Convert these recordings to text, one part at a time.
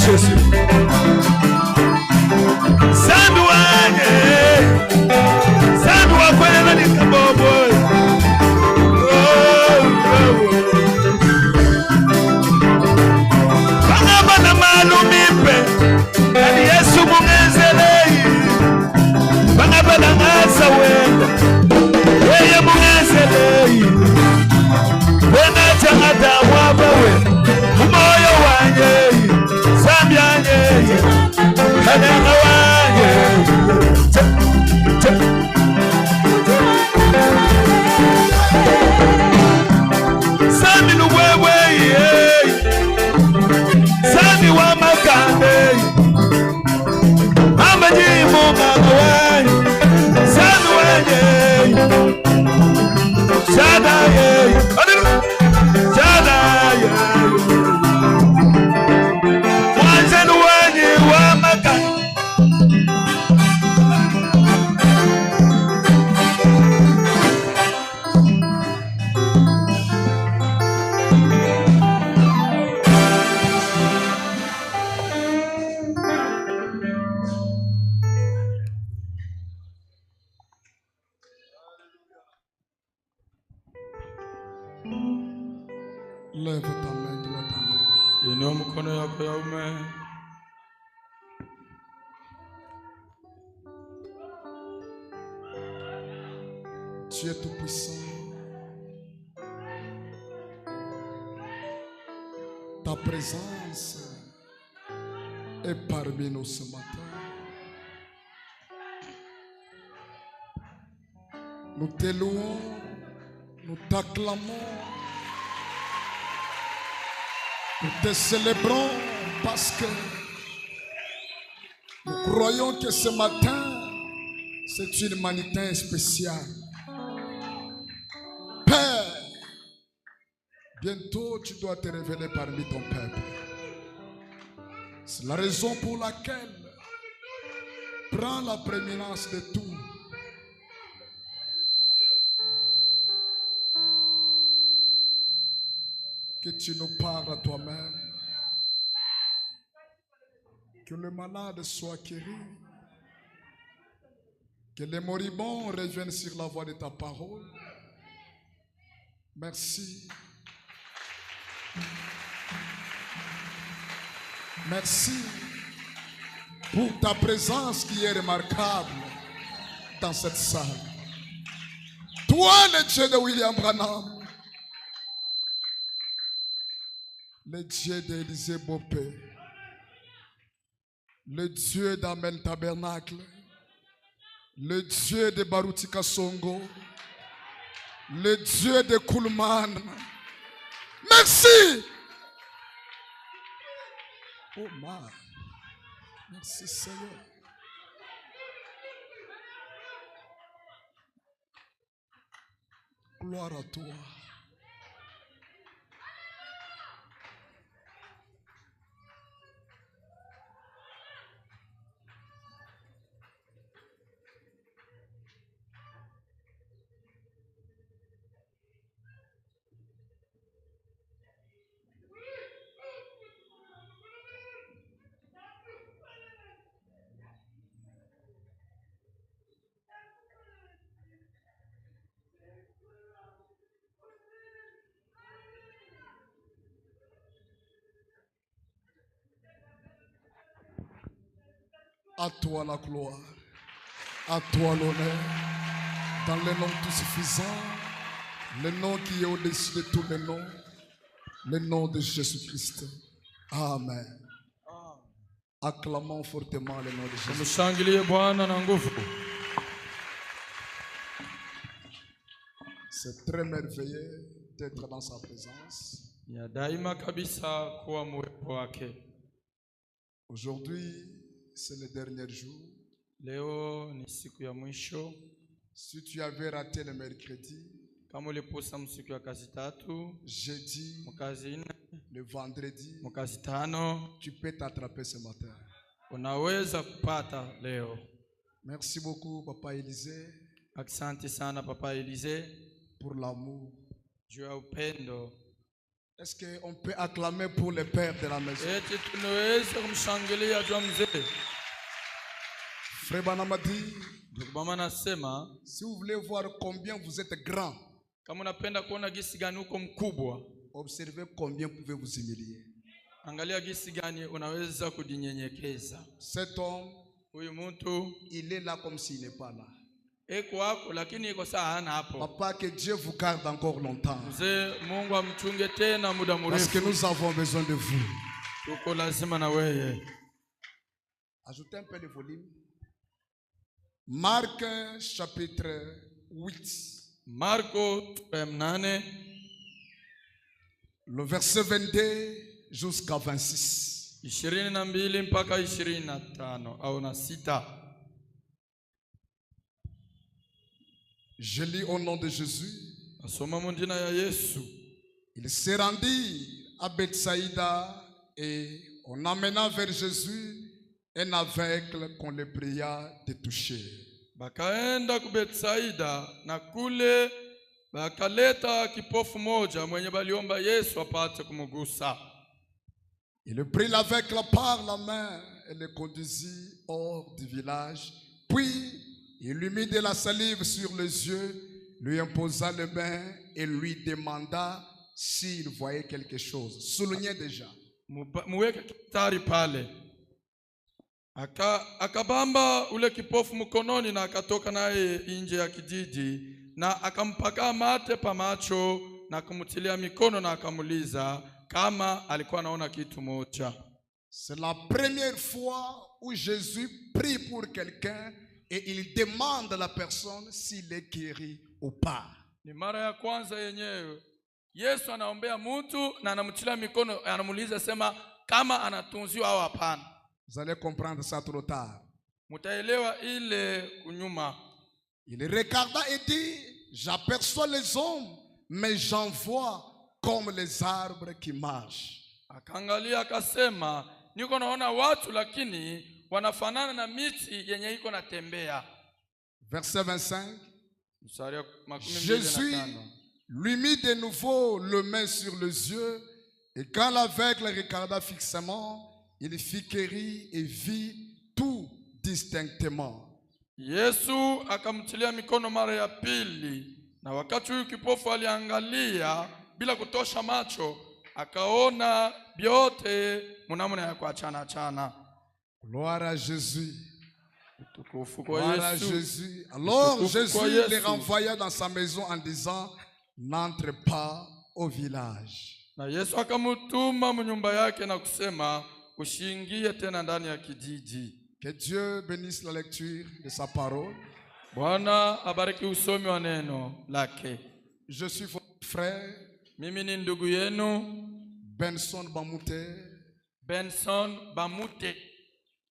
Jésus. Sandu wange, sandu wakwela nikabobo. Bangabana malumipe, kani Yesu mungezelei. Bangabana ngasa wenda, yeye mungezelei. Wena changata wabawe, umoyo wanye, sambyanye, kanenga wanye. Sami nuwewe, sami wa makande, mama jimu mama wanye, sami wanye, shada ye, shada ye, wanzenu wanye wa makande. Lève ta main, dis-moi ta main. Inua mkono yako ya ume. Tu es tout puissant. Ta présence est parmi nous ce matin. Nous te louons, nous t'acclamons, nous te célébrons parce que nous croyons que ce matin, c'est une matin spéciale. Père, bientôt tu dois te révéler parmi ton peuple. C'est la raison pour laquelle prends la prééminence de tout. Que tu nous parles à toi-même. Que le malade soit guéri. Que les moribonds reviennent sur la voie de ta parole. Merci. Merci pour ta présence qui est remarquable dans cette salle. Toi, le Dieu de William Branham, le Dieu d'Élisée Bopé, le Dieu d'Amen Tabernacle, le Dieu de Barutika Songo, le Dieu de Kulman. Merci. Oh my. Merci Seigneur. Gloire à toi. À toi la gloire, à toi l'honneur, dans le nom tout suffisant, le nom qui est au-dessus de tous les noms, le nom de Jésus-Christ. Amen. Acclamons fortement le nom de Jésus. C'est très merveilleux d'être dans sa présence. Aujourd'hui, c'est le dernier jour. Leo ni siku ya mwisho. Si tu avais raté le mercredi, kama uliposa msiku ya kazi tatu, jeudi, mkazi nne, le vendredi, mkazi tano, tu peux t'attraper ce matin. Unaweza kupata leo. Merci beaucoup Papa Élisée. Asante sana Papa Élisée pour l'amour. Juu ya upendo. Est-ce qu'on peut acclamer pour le père de la maison? Eti tunaweza kumshangilia jua mzee. Frère Branham a dit, Ndugu mama anasema, si vous voulez voir combien vous êtes grand, kama unapenda kuona gisi gani uko mkubwa, observez combien pouvez vous humilier. angalia gisi gani unaweza kudinyenyekeza. Cet homme, Huyu mtu il est là comme s'il n'est pas là. eko wako lakini iko saa hana hapo. Papa, que Dieu vous garde encore longtemps. Mzee, Mungu amchunge tena muda Parce que mrefu. nous avons besoin de vous. Tuko lazima na wewe. Ajoutez un peu le volume. Marc chapitre 8. Marko 8, Le verset 22 jusqu'à 26. 22 mpaka 25 au na 6. Je lis au nom de Jésus. Nasoma mundina ya Yesu. Il se rendit à Bethsaïda et on amena vers Jésus un aveugle qu'on le pria de toucher. Bakaenda ku Bethsaida na kule bakaleta kipofu moja mwenye baliomba Yesu apate kumugusa. Il prit l'aveugle par la main et le conduisit hors du village. Puis il lui mit de la salive sur les yeux, lui imposa les mains et lui demanda s'il voyait quelque chose. Soulignez déjà. Muweke kitari pale. Akabamba ule kipofu mkononi na akatoka naye nje ya kijiji na akampaka mate pa macho na kumutilia mikono na akamuliza kama alikuwa anaona kitu moja. C'est la première fois où Jésus prie pour quelqu'un et il demande à la personne s'il est guéri ou pas. Ni mara ya kwanza yenyewe Yesu anaombea mtu na anamtilia mikono, anamuuliza sema kama anatunziwa au hapana. Vous allez comprendre ça trop tard. Mutaelewa ile kunyuma. Il regarda et dit, j'aperçois les hommes, mais j'en vois comme les arbres qui marchent. Akaangalia akasema, niko naona watu lakini wanafanana na miti yenye iko natembea. Verset 25. Jésus lui mit de nouveau le main sur les yeux, et quand l'aveugle regarda fixement, il fut guéri et vit tout distinctement. Yesu akamtilia mikono mara ya pili, na wakati huyu kipofu aliangalia bila kutosha macho, akaona byote munamuna ya kuachana achana. Gloire à Jésus. Gloire à Jésus. Alors Jésus les renvoya dans sa maison en disant, n'entre pas au village. Na Yesu akamutuma mnyumba yake na kusema ushiingie tena ndani ya kijiji. Que Dieu bénisse la lecture de sa parole. Bwana abariki usomi wa neno lake. Je suis votre frère. Mimi ni ndugu yenu Benson Bamute. Benson Bamute.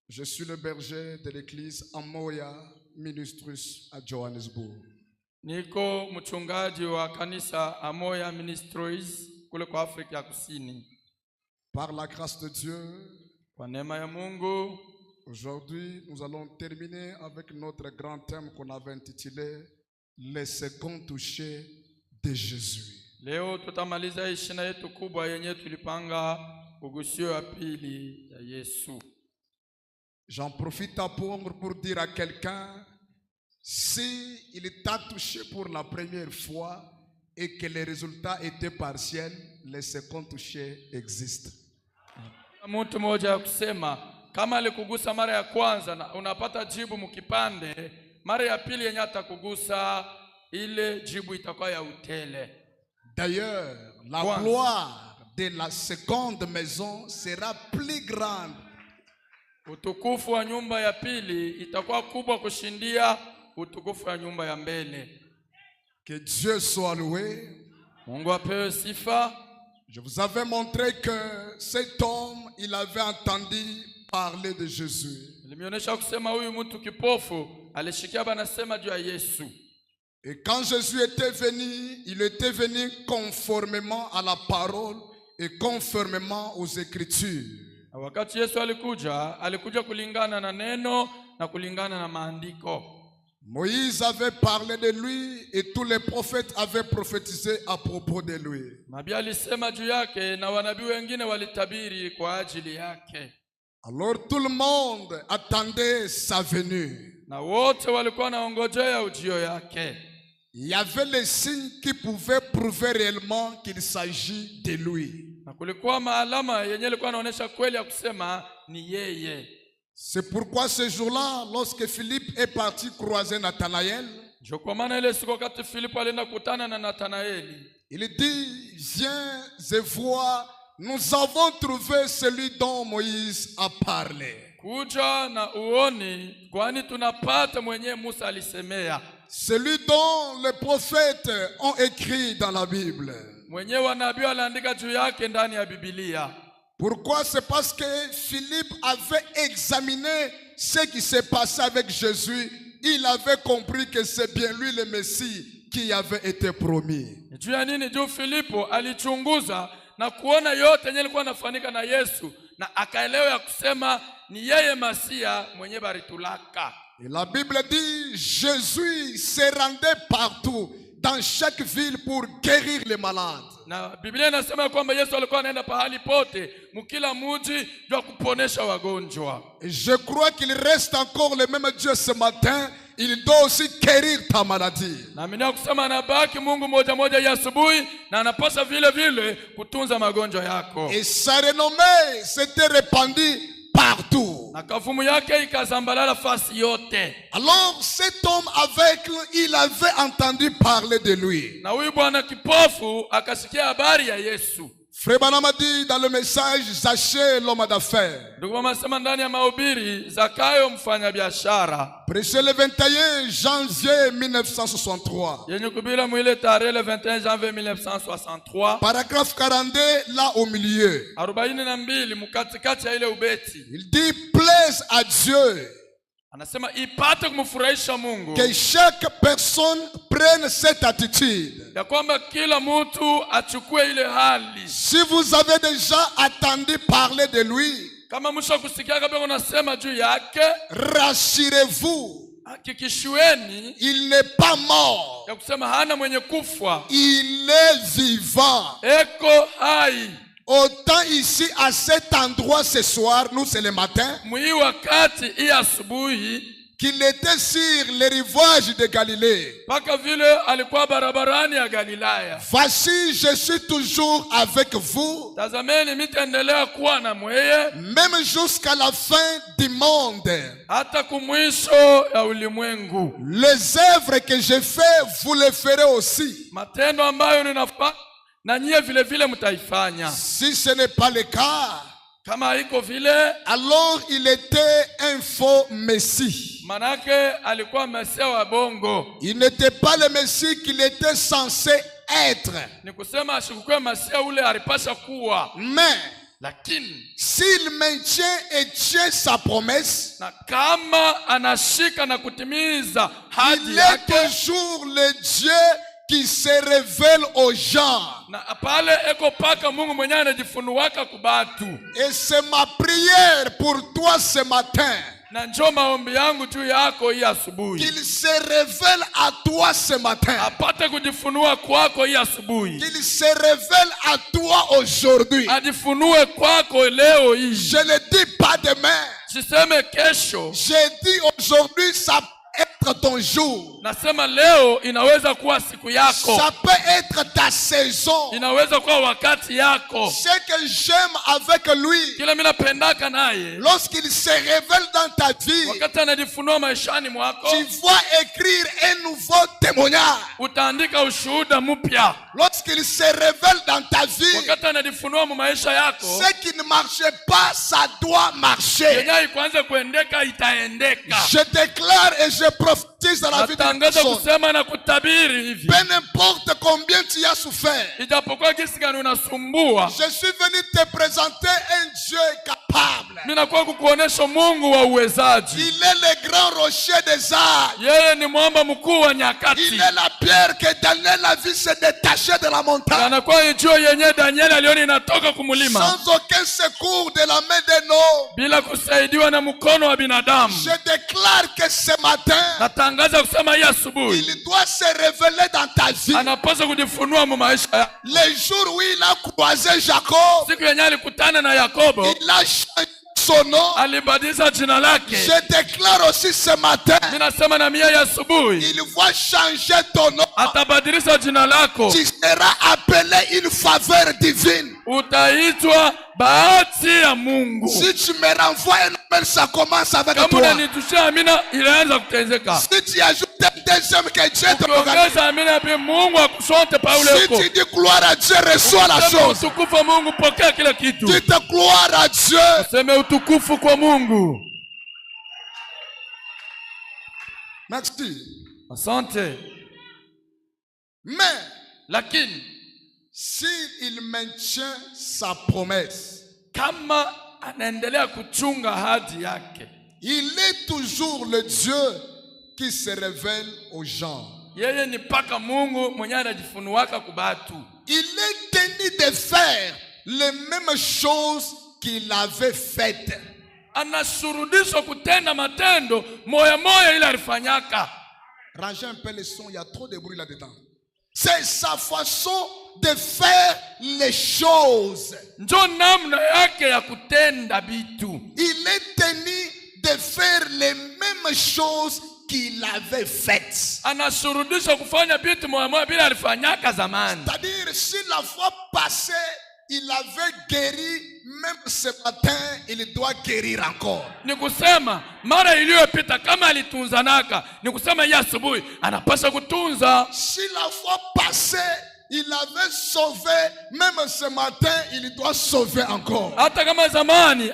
Je suis le berger de l'église Amoya Ministries à Johannesburg. Niko mchungaji wa kanisa Amoya Ministries kule kwa Afrika ya Kusini. Par la grâce de Dieu, kwa neema ya Mungu, aujourd'hui nous allons terminer avec notre grand thème qu'on avait intitulé Le second toucher de Jésus. Leo tutamaliza ishina yetu kubwa yenye tulipanga ugusio wa pili ya Yesu. J'en profite pour dire à quelqu'un, si il t'a touché pour la première fois et que les résultats étaient partiels, le second toucher existe. Mtu mmoja kusema kama alikugusa mara ya kwanza na unapata jibu mkipande, mara ya pili yenye atakugusa ile jibu itakuwa ya utele. D'ailleurs, la gloire de la seconde maison sera plus grande. Utukufu wa nyumba ya pili itakuwa kubwa kushindia utukufu wa nyumba ya mbele. Que Dieu soit loué. Mungu apewe sifa. Je vous avais montré que cet homme, il avait entendu parler de Jésus. Nilionyesha kusema huyu mtu kipofu alishikia banasema juu ya Yesu. Et quand Jésus était venu, il était venu conformément à la parole et conformément aux Écritures. Wakati Yesu alikuja kulingana na neno na kulingana na maandiko. Moïse avait parlé de lui et tous les prophètes avaient prophétisé à propos de lui. Nabii alisema juu yake na wanabii wengine walitabiri kwa ajili yake. Alors tout le monde attendait sa venue. Na wote walikuwa wanaongojea ujio yake. Il y avait les signes qui pouvaient prouver réellement qu'il s'agit de lui. Na kulikuwa maalama yenye ilikuwa inaonyesha kweli ya kusema ni yeye. C'est pourquoi ce jour-là, lorsque Philippe est parti croiser Nathanaël, il dit, viens et vois, nous avons trouvé celui dont Moïse a parlé. Celui dont les prophètes ont écrit dans la Bible. Pourquoi? C'est parce que Philippe avait examiné ce qui s'est passé avec Jésus. Il avait compris que c'est bien lui le Messie qui avait été promis. Filipo alichunguza na kuona yote yenye ilikuwa inafanyika na Yesu na akaelewa ya kusema ni yeye Masia mwenye baritulaka. Et la Bible dit Jésus se rendait partout dans chaque ville pour guérir les malades. Na Biblia inasema kwamba Yesu alikuwa anaenda pahali pote mkila mji jua kuponesha wagonjwa. Je crois qu'il reste encore le même Dieu ce matin. Il doit aussi guérir ta maladie. Na mimi nakusema anabaki Mungu moja moja ya asubuhi na anapaswa vile vile kutunza magonjwa yako. Et sa renommée s'était répandue partout. Na kafumu yake ikazambalala fasi yote. Alors cet homme aveugle, il avait entendu parler de lui. Na huyu bwana kipofu akasikia habari ya Yesu. Frère Branham a dit dans le message Zaché l'homme d'affaires. Prêché le 21 janvier 1963. Paragraphe 42 là au milieu. Il dit plaise à Dieu que chaque personne prenne cette attitude. Si vous avez déjà entendu parler de lui, rassurez-vous, il n'est pas mort, il est vivant. Autant ici à cet endroit ce soir, nous c'est le matin, qu'il était sur les rivages de Galilée. Voici, je suis toujours avec vous, même jusqu'à la fin du monde. Les œuvres que je fais, vous les ferez aussi. Si ce n'est pas le cas, alors il était un faux messie. Il n'était pas le messie qu'il était censé être. Mais s'il maintient et tient sa promesse, il est toujours le Dieu qui se révèle aux gens. Et c'est ma prière pour toi ce matin, qu'il se révèle à toi ce matin, qu'il se révèle à toi aujourd'hui. Je ne dis pas demain, je dis aujourd'hui, ça être ton jour. Ça peut être ta saison. Ce que j'aime avec lui, lorsqu'il se révèle dans ta vie, tu vois écrire un nouveau témoignage. Lorsqu'il se révèle dans ta vie, ce qui ne marchait pas, ça doit marcher. Je déclare et je prophétise dans la vie de personne. Peu importe combien tu as souffert, je suis venu te présenter un Dieu capable. Il est le grand rocher des âges. Il est la pierre que Daniel a vu se détacher de la montagne. Sans aucun secours de la main d'un homme. Je déclare que ce matin, natangaza kusema hii asubuhi il doit se révéler dans ta vie. anapaswa kujifunua mu maisha yako. Le jour où il a croisé Jacob, Siku yenye alikutana na Yakobo, il a changé son nom. alibadilisha jina lake. Je déclare aussi ce matin, Ninasema na mia ya asubuhi il va changer ton nom. atabadilisha jina lako. Tu seras appelé une faveur divine. Utaitwa bahati ya Mungu. Si tu me renvoies un amen, ça commence avec Kama toi. unanitushia amina, inaanza kutenzeka. Si tu ajoutes un deuxième que Dieu te organise. Ukiongeza amina pia Mungu akusonte pa ule Si uko. tu dis gloire à Dieu, reçois la Sema chose. utukufu wa Mungu, pokea kila kitu. Dites gloire à Dieu. Sema utukufu kwa Mungu. Merci. Asante. Mais Lakini s'il maintient sa promesse, kama anaendelea kuchunga ahadi yake, il est toujours le Dieu qui se révèle aux gens. yeye ni paka Mungu mwenyewe anajifunuaka kubatu. Il est tenu de faire les mêmes choses qu'il avait faites. Anashurudishwa kutenda matendo moya moya ile alifanyaka. Rangez un peu le son, il y a trop de bruit là-dedans. C'est sa façon de faire les choses. Njo namna yake ya kutenda bitu. Il est tenu de faire les mêmes choses qu'il avait faites. Anashurudishwa kufanya bitu moya moya bila alifanyaka zamani. C'est-à-dire, si la fois passée, il avait guéri, même ce matin, il doit guérir encore. Ni kusema mara iliyopita kama alitunzanaka, ni kusema hii asubuhi anapaswa kutunza. Si la fois passée, il avait sauvé, même ce matin, il doit sauver encore. Hata kama zamani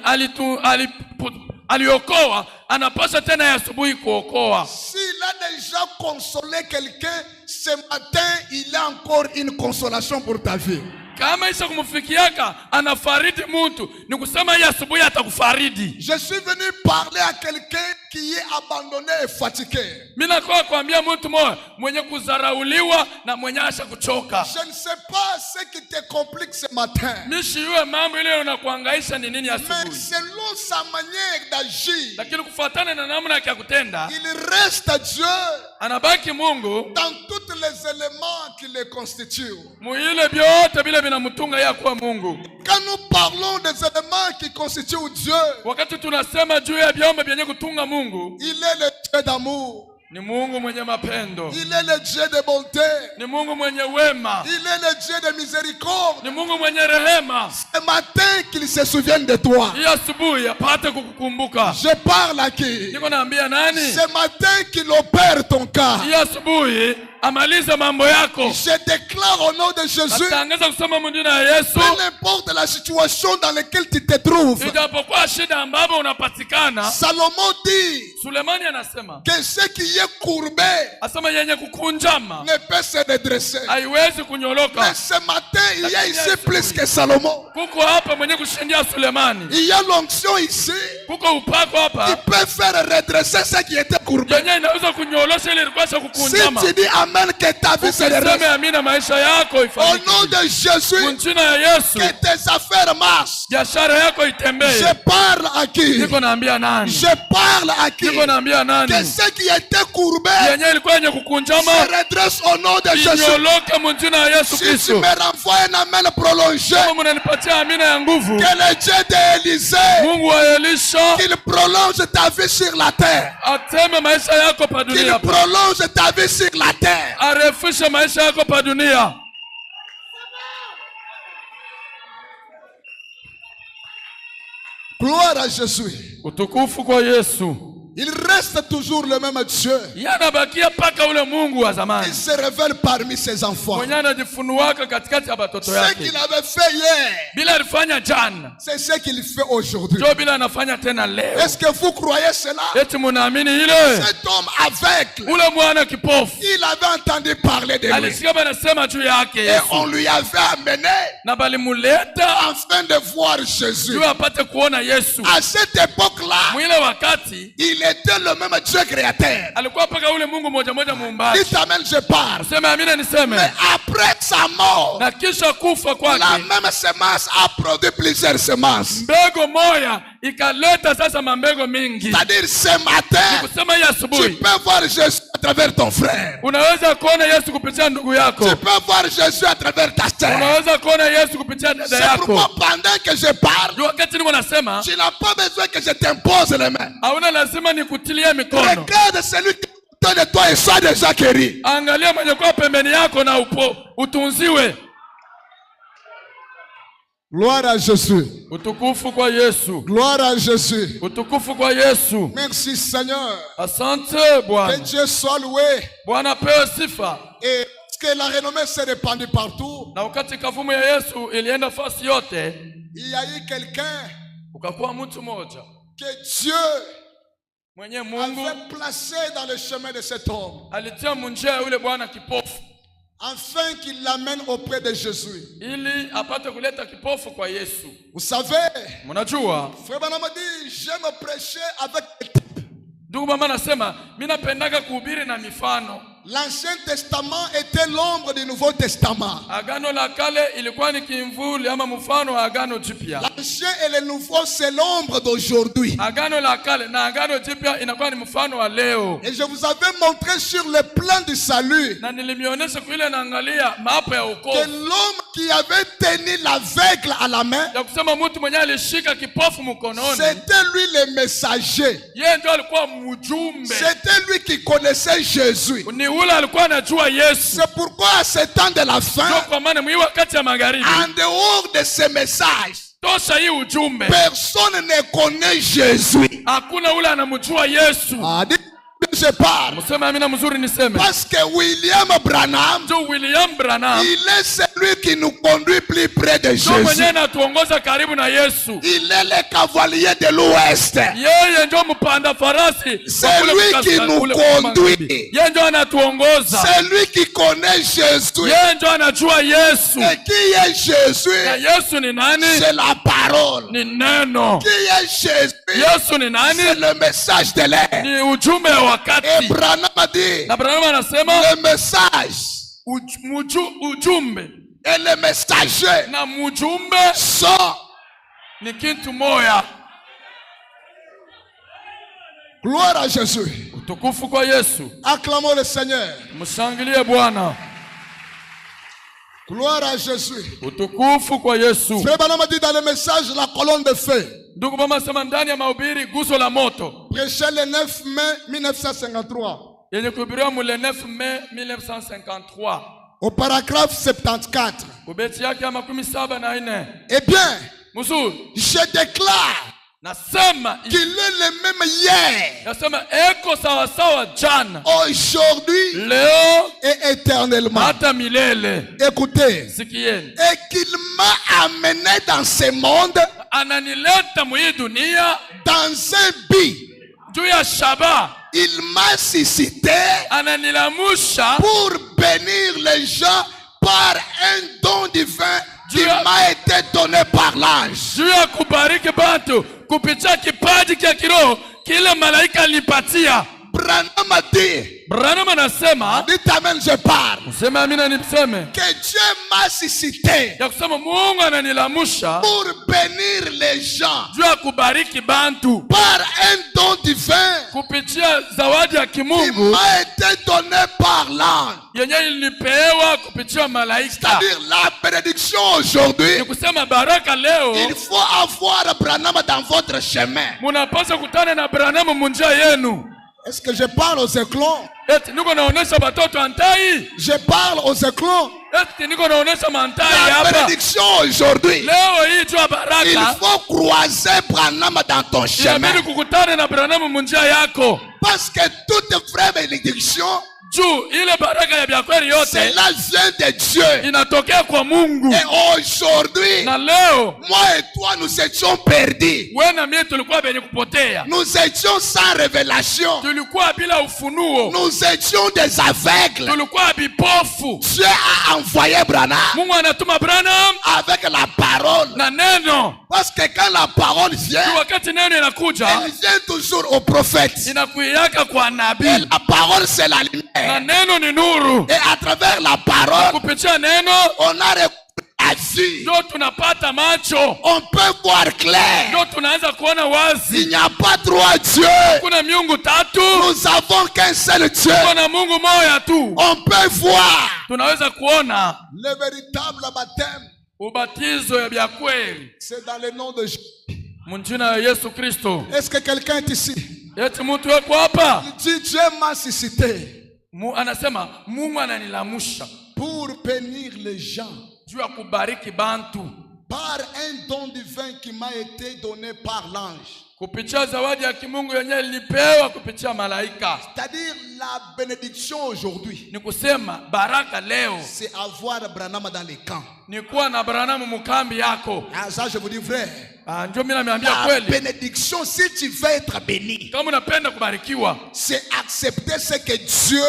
aliokoa, anapaswa tena ya asubuhi kuokoa. S'il a déjà consolé quelqu'un, ce matin, il a encore une consolation pour ta vie. Kama isha kumufikiaka anafaridi mtu, ni kusema hii asubuhi atakufaridi. Je suis venu parler à quelqu'un qui est abandonné et fatigué. Mimi nakuwa kuambia mtu moja mwenye kuzarauliwa na mwenye asha kuchoka. Je ne sais pas ce qui te complique ce matin. Mishiwe mambo ile unakuhangaisha ni nini Mais asubuhi. selon sa manière d'agir, Lakini kufuatana na namna yake ya kutenda, il reste Dieu anabaki Mungu dans tous les éléments qui le constituent. muile vyote vile vinamtunga yeye kuwa Mungu. Quand nous parlons des éléments qui constituent Dieu, Wakati tunasema juu ya vyombo vyenye kutunga Mungu, il est le Dieu d'amour. ni Mungu mwenye mapendo, Il est le Dieu de bonté. ni Mungu mwenye wema, Il est le Dieu de miséricorde. ni Mungu mwenye rehema. Ce matin qu'il se souvienne de toi. Hii asubuhi apate kukukumbuka. Je parle à qui? Niko naambia nani? Ce matin qu'il opère ton cas. Hii asubuhi amalize mambo yako. Je déclare au nom de Jésus, Natangaza kusema mjina ya Yesu, peu importe la situation dans laquelle tu te trouves. ijapokuwa shida ambapo unapatikana. Salomon dit Sulemani anasema, que ce qui est courbé asema yenye kukunjama ne peut se redresser. haiwezi kunyoloka. Mais ce matin, il y a ici plus que Salomon. Kuko hapa mwenye kushindia Sulemani. Il y a l'onction ici Kuko upako qui hapa peut faire redresser ce qui était courbé. yenye inaweza kunyolosha ile ilikuwa Si kukunjama. tu dis Amen, que ta vie se redresse. Useme amina, maisha yako Au ifanyike. nom de Jésus, Mjina ya Yesu, que tes affaires marchent. biashara yako itembee. Je parle à qui? Niko naambia nani? Je parle à qui? Niko naambia nani? Que ce qui était courbé Yenye ilikuwa yenye kukunjama se redresse au nom de Jésus. inyoloke mjina ya Yesu Si tu Kristo. me renvoies un amen prolongé, Kama mnanipatia amina ya nguvu, que le Dieu d'Élisée, Mungu wa Elisha qu'il prolonge ta vie sur la terre. ateme maisha yako pa Qu'il dunia, prolonge ta vie sur la terre. arefushe maisha yako pa dunia. Gloire à Jésus. Utukufu kwa Yesu. Il reste toujours le même Dieu. Yanabakia paka ule Mungu wa Il zamani se révèle parmi ses enfants. mwenye anajifunuaka katikati ya batoto Ce yake. qu'il avait fait hier, Bila alifanya jana, c'est ce qu'il fait aujourd'hui. ndio bila anafanya tena leo. Est-ce que vous croyez cela? Eti munaamini ile? Cet homme aveugle, Ule mwana kipofu il avait entendu parler de lui. alisikia banasema juu yake Et Yesu, on lui avait amené na balimuleta afin de voir Jésus. juu apate kuona Yesu. À cette époque-là, Mwile wakati il Il était le même Dieu créateur. alikuwa paka ule Mungu moja moja muumbaji. Dites amen, je parle. Sema amina niseme. Mais après sa mort, Na kisha kufa kwake, la même semence a produit plusieurs semences. mbego moya ikaleta sasa mambego mingi. C'est-à-dire ce matin, Kusema hii tu asubuhi peux voir Jésus à travers ton frère. unaweza kuona Yesu kupitia ndugu yako. Tu peux voir Jésus à travers ta sœur. Unaweza kuona Yesu kupitia dada C'est pourquoi yako. pendant que je parle, Wakati niko nasema, tu n'as pas besoin que je t'impose les mains. hauna lazima nikutilie mikono. Regarde celui qui est autour de toi et soit déjà guéri. Angalia mwenye kwa pembeni yako na utunziwe. Gloire à Jésus. Utukufu kwa Yesu. Gloire à Jésus. Utukufu kwa Yesu. Merci Seigneur. Asante Que Bwana. Dieu soit loué. Bwana pewe sifa. Et que la renommée s'est répandue partout. Na wakati kavumu ya Yesu ilienda fasi yote, Il y a eu quelqu'un ukakuwa mtu mmoja que Dieu mwenye Mungu avait placé dans le chemin de cet homme, alitia munjia ya yule bwana kipofu afin qu'il l'amène auprès de Jésus. ili apate kuleta kipofu kwa Yesu. Vous savez, Mnajua Frère Branham dit, j'aime prêcher avec des types. ndugu mama anasema mimi napendaga kuhubiri na mifano. L'Ancien Testament était l'ombre du Nouveau Testament. Agano la kale ilikuwa ni kimvuli ama mfano wa agano jipya. L'Ancien et le Nouveau, c'est l'ombre d'aujourd'hui. Agano la kale na agano jipya inakuwa ni mfano wa leo. Et je vous avais montré sur le plan du salut Na nilimionyesha kwa ile naangalia mapa ya que wokovu. l'homme qui avait tenu l'aveugle à la main, Ya kusema mtu mwenye alishika kipofu mkononi. c'était lui le messager. Yeye ndio alikuwa mjumbe. C'était lui qui connaissait Jésus. Ni ule alikuwa anajua Yesu. C'est pourquoi à ce temps de la fin, Ndio kwa maana mwi wakati ya magharibi, en dehors de ce message, tosha hii ujumbe, personne ne connaît Jésus. hakuna ule anamjua Yesu. Ah, je parle. Mseme amina mzuri niseme. Parce que William Branham, Ndio William Branham il est celui qui nous conduit plus près de ndio mwenyewe Jésus. anatuongoza karibu na Yesu. Il est le cavalier de l'Ouest. Yeye ndio mpanda farasi. C'est lui qui nous conduit. Yeye ndio anatuongoza. C'est lui qui connaît Jésus. Yeye ndio anajua Yesu. Et qui est Jésus? Na Yesu ni nani? C'est la parole. Ni neno. Qui est Jésus? Yesu ni nani? C'est le message de l'air. Ni ujumbe wa Et wakati. Branham a dit, Na Branham anasema le message ujumbe et le messager na mjumbe sont. ni kitu moya. Gloire à Jésus. Utukufu kwa Yesu. Acclamons le Seigneur. Mshangilie Bwana. Gloire à Jésus. Utukufu kwa Yesu. Frère Branham a dit dans le message la colonne de feu. Ndugu mama sema ndani ya mahubiri guso la moto. Prêché le 9 mai 1953. Yenye kuhubiriwa le 9 mai 1953. Au paragraphe 74. Kubeti yake ya 74. Eh bien, Mzuri. je déclare Nasema qu'il est le même hier, nasema eko sawa sawa jana, aujourd'hui leo et éternellement. hata milele. Écoutez. Sikieni. Et qu'il m'a amené dans ce monde Ananileta mwi dunia dans un but. juu ya shaba. Il m'a suscité Ananilamusha pour bénir les gens par un don divin qui m'a été donné par l'ange. juu ya kubariki bantu kupitia kipaji kia kiroho kile malaika alipatia. Branham a dit, Branham anasema, dites amen, je parle, mseme amina niseme, que Dieu m'a suscité ya kusema Mungu ananilamusha pour bénir les gens juu ya kubariki bantu par un don divin kupitia zawadi ya qui kimungu m'a été donné par l'ange. yenye ilipewa kupitia malaika. C'est-à-dire la bénédiction aujourd'hui. Ni kusema baraka leo Il faut avoir Branham dans votre chemin. munapaswa kutana na Branham munjia yenu. Est-ce que je parle aux éclons? Eti niko naonesha batoto antai. Je parle aux éclons. Eti niko naonesha mantai La hapa. bénédiction aujourd'hui. Leo hii jua baraka. Il faut croiser Branham dans ton chemin. Inabidi kukutana na Branham munjia yako. Parce que toute vraie bénédiction juu ile baraka ya byakweli yote cela vient de Dieu. inatokea kwa Mungu. Et aujourd'hui, Na leo moi et toi, nous étions perdus. wewe na mimi tulikuwa benye kupotea, Nous étions sans révélation. tulikuwa bila ufunuo, Nous étions des aveugles. tulikuwa bipofu. Dieu a envoyé Branham Mungu anatuma Branham avec la parole. na neno. Parce que quand la parole vient, Wakati neno inakuja elle vient toujours au prophète. inakuiaka kwa Et nabii, la parole, c'est la na lumière. neno ni nuru. Et à travers la parole, Kupitia neno on a la vue. ndio tunapata macho, On peut voir clair. ndio tunaanza kuona wazi. Il n'y a pas trois dieux. Kuna miungu tatu, Nous avons qu'un seul Dieu. kuna Mungu moja tu. On peut voir. Tunaweza kuona Le véritable baptême, ubatizo ya bya kweli c'est dans le nom de Jésus. mjina ya Yesu Kristo. Est-ce que quelqu'un est ici? Eti mtu weko hapa Il dit Dieu m'a suscité anasema Mungu ananilamusha pour bénir les gens juu ya kubariki bantu par un don divin qui m'a été donné par l'ange. kupitia zawadi ya kimungu yenyewe ilipewa kupitia malaika. C'est-à-dire la bénédiction aujourd'hui, Ni kusema baraka leo c'est avoir Branham dans les camps. ni kuwa na Branham mkambi yako. Ah, ça je vous dis vrai. Ndio mimi naambia La kweli, bénédiction, si tu veux être béni, kama unapenda kubarikiwa c'est accepter ce que Dieu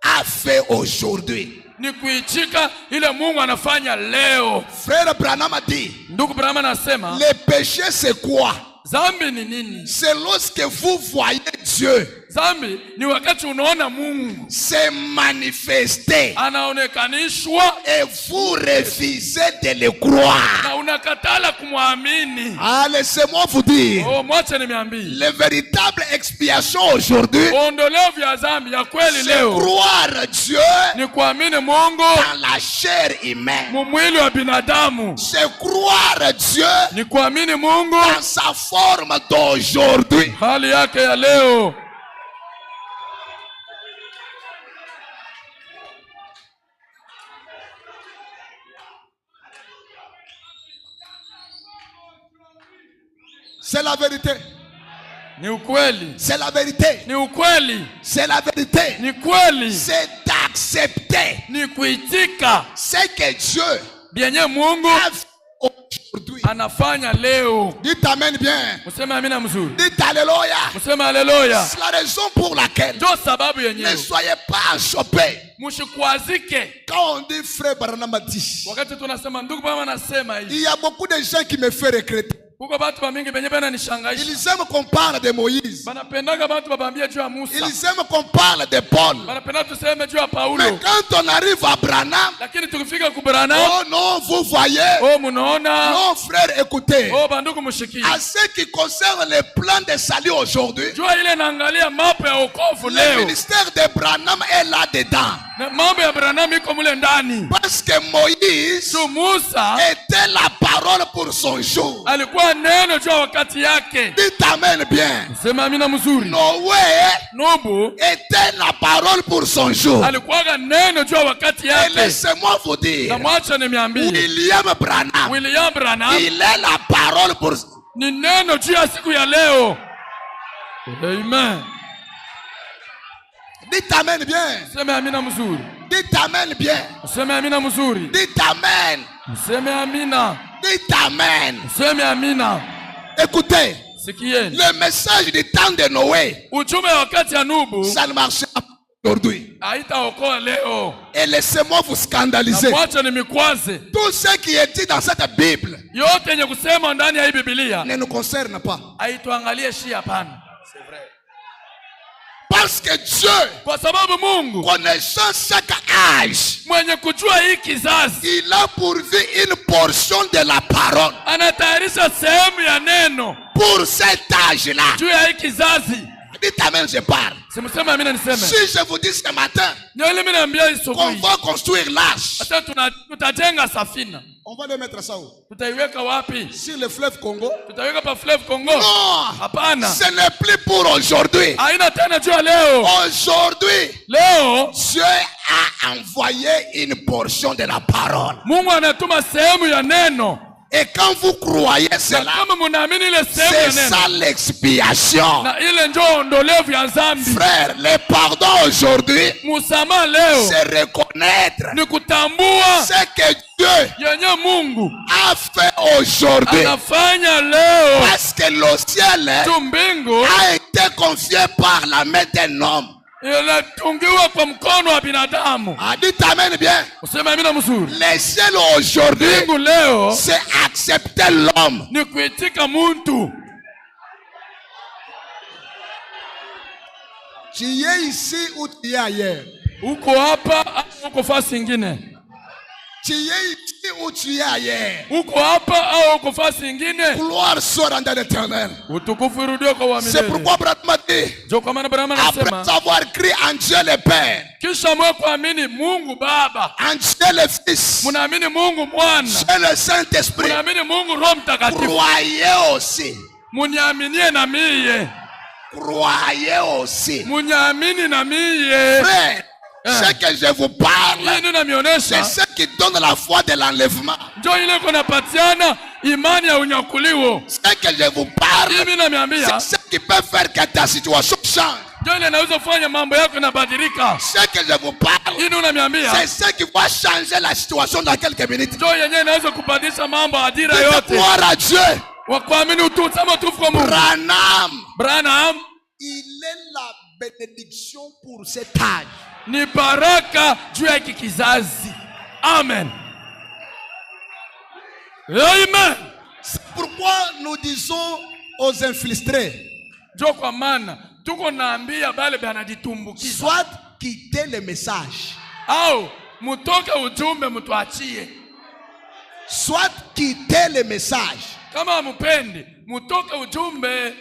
a fait aujourd'hui. ni kuichika ile Mungu anafanya leo. Frère Branham a dit, Ndugu Branham anasema le péché c'est quoi? zambi ni nini? C'est lorsque vous voyez Dieu Zambi ni wakati unaona Mungu se manifester anaonekanishwa et vous refusez de le croire. na unakatala kumwamini. Ah, laissez-moi vous dire, Mwache nimeambie, la véritable expiation aujourd'hui, ondoleo vya zambi ya kweli c'est leo croire Dieu ni kuamini Mungu dans la chair humaine. mumwili wa binadamu, C'est croire Dieu ni kuamini Mungu dans sa forme d'aujourd'hui. hali yake ya leo. C'est la vérité. Ni ukweli, C'est la vérité. ni ukweli, C'est la vérité. ni kweli, C'est d'accepter ni kuitika ce que Dieu byenye Mungu a fait aujourd'hui. anafanya leo. Dites amen bien. Museme amina mzuri, Dites alléluia. museme haleluya. C'est la raison pour laquelle Ndio sababu ne yenyewe soyez pas choqués. mushikwazike Quand on dit frère Branham a dit, wakati tunasema ndugu Branham anasema il hivi. y a beaucoup de gens qui me font regretter. Kuko batu bamingi benye bana nishangaisha, Ils aiment qu'on parle de Moïse. banapendaga batu babambie juu ya Musa, Ils aiment qu'on parle de Paul. banapenda tuseme juu ya Mais Paulo, quand on arrive à Branham, lakini tukifika ku Branham, oh non, vous voyez, oh munaona, non frère, écoutez, oh bandugu mushikie, à ce qui concerne le plan de salut aujourd'hui, jua ile naangalia mapo ya wokovu le leo, ministère de Branham est là-dedans. na mambo ya Branham iko mule ndani. Parce que Moïse Juu Musa était la parole pour son jour. alikuwa neno juu ya wakati yake. Dites amen bien. Sema amina mzuri. Noé Nubu était la parole pour son jour. alikuwaga neno juu ya wakati Et yake. laissez-moi vous dire, Na mwacha nimeambia, William Branham, William Branham il est la parole pour... ni neno juu ya siku ya leo. Amen. Dites amen bien. Sema amina mzuri. Dites amen bien. Sema amina mzuri. Dites amen. Sema amina. Dites amen. Sema amina. Écoutez, Sikieni. le message du temps de Noé, Ujumbe wa wakati ya Nubu ça ne marche pas aujourd'hui. haitaokoa leo. Et laissez-moi vous Na scandaliser. mwacha nimikwaze. Tout ce qui est dit dans cette Bible Yote yenye kusema ndani ya hii Biblia ne nous concerne pas. haituangalie shi, hapana. Parce que Dieu, Kwa sababu Mungu connaissant chaque âge, mwenye kujua hii kizazi il a pourvu une portion de la parole anatayarisha sehemu ya neno pour cet âge-là. juu ya hii kizazi. Dites amen, je parle. Simseme amina niseme. Si je vous dis ce matin Ndio ile mimi naambia qu'on isubuhi. va construire l'arche, Hata tutajenga safina. on va le mettre ça où? Tutaiweka wapi? Sur le fleuve Congo? Tutaiweka pa Fleuve Congo? Non, Hapana. ce n'est plus pour aujourd'hui. Haina tena juu ya leo. Aujourd'hui, Leo Dieu a envoyé une portion de la parole. Mungu anatuma sehemu ya neno. Et quand vous croyez Na cela, kama munaamini ile sehemu ya c'est neno, ça l'expiation. na ile ndio ondolevu ya dhambi. Frère, le pardon aujourd'hui, Musamaha leo c'est reconnaître ni kutambua ce que Dieu yenye Mungu a fait aujourd'hui. anafanya leo. Parce que le ciel Tu mbingu a été confié par la main d'un homme. inatungiwa kwa mkono wa binadamu. Dites amen bien. Useme amina mzuri. Le ciel aujourd'hui, Mbingu leo c'est accepter l'homme. ni kuitika muntu. Tu es ici ou tu es ailleurs? Uko hapa au uko fasi ingine? Tu es ici ou tu es ailleurs? Uko hapa au uko fasi ingine? Gloire soit rendue à l'Éternel. Utukufu urudie kwa C'est milele. pourquoi Abraham a dit, Ndio kwa maana Abrahamu anasema, après avoir cru en Dieu le Père, kisha mwe kuamini Mungu Baba, en Dieu le Fils, munaamini Mungu Mwana, et le Saint-Esprit, munaamini Mungu Roho Mtakatifu, croyez aussi. muniaminie na miye, Croyez aussi. muniamini na miye. Frère, ce que je vous parle, Hii ndio inanionyesha c'est ce qui donne la foi de l'enlèvement. ndio ile kunapatiana imani ya unyakuliwo. Ce que je vous parle, Hivi namiambia c'est ce qui peut faire que ta situation change. ndio ile inaweza kufanya mambo yako yanabadilika. Ce que je vous parle, Hii ndio namiambia c'est ce qui va changer la situation dans quelques minutes. ndio yenyewe inaweza kubadilisha mambo adira Dites yote. gloire à Dieu. Wa kuamini utusema utukufu kwa Mungu. Branham Il est la bénédiction pour cet âge. ni baraka juu ya hiki kizazi. Amen. Amen. C'est pourquoi nous disons aux infiltrés, Ndio kwa maana tuko naambia bale banajitumbukiza soit quittez le message, au mutoke ujumbe mutuachie. soit quittez le message, Kama mupendi mutoke ujumbe,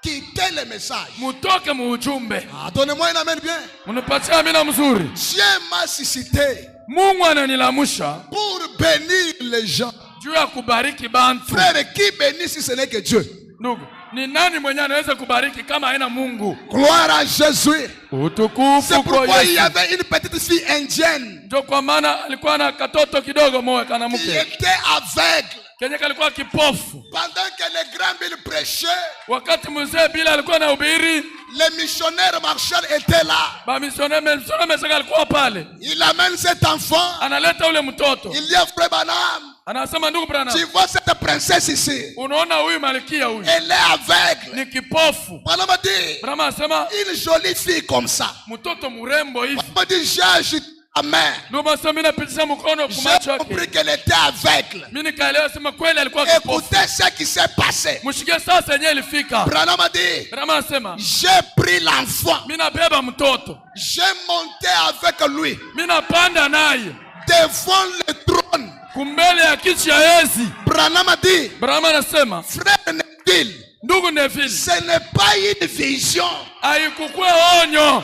quittez le message. mutoke mu ujumbe. Donnez-moi un amen bien. Munipatie amina mzuri. Dieu m'a suscité Mungu ananilamusha pour bénir les gens. juu ya kubariki bantu. Frère, qui bénit si ce n'est que Dieu? Ndugu, ni nani mwenye anaweza kubariki kama haina Mungu? Gloire à Jésus. Utukufu C'est kwa pourquoi il y Yesu. avait une petite fille indienne Ndio kwa maana alikuwa na katoto kidogo moja kana qui mke était aveugle. kenye kalikuwa kipofu. Pendant que les grands Bill prêchaient, Wakati mzee bila alikuwa na ubiri, le missionnaire Marshall était là. ba misionnaire meshaka alikuwa pale. Il amène cet enfant. Analeta ule mtoto. Il dit à Frère Branham, Anasema ndugu Branham, tu vois cette princesse ici, unaona huyu malkia huyu elle est aveugle. ni kipofu. Branham a dit, Branham anasema une jolie fille comme ça. mtoto mrembo hivi. Branham a dit, j'ai agité la main. Ndio basi mimi napitisha mkono kwa J'ai macho compris yake. qu'elle était aveugle. Mimi nikaelewa sema kweli alikuwa kipofu. Écoutez ce qui s'est passé. Mshikie sasa yenyewe ilifika. Branham a dit, Branham anasema j'ai pris l'enfant. mimi nabeba mtoto. J'ai monté avec lui Mimi napanda naye devant le trône. kumbele ya kiti ya enzi. Branham a dit, Branham anasema frère Neville, ndugu Neville, ce n'est pas une vision. haikukuwa onyo.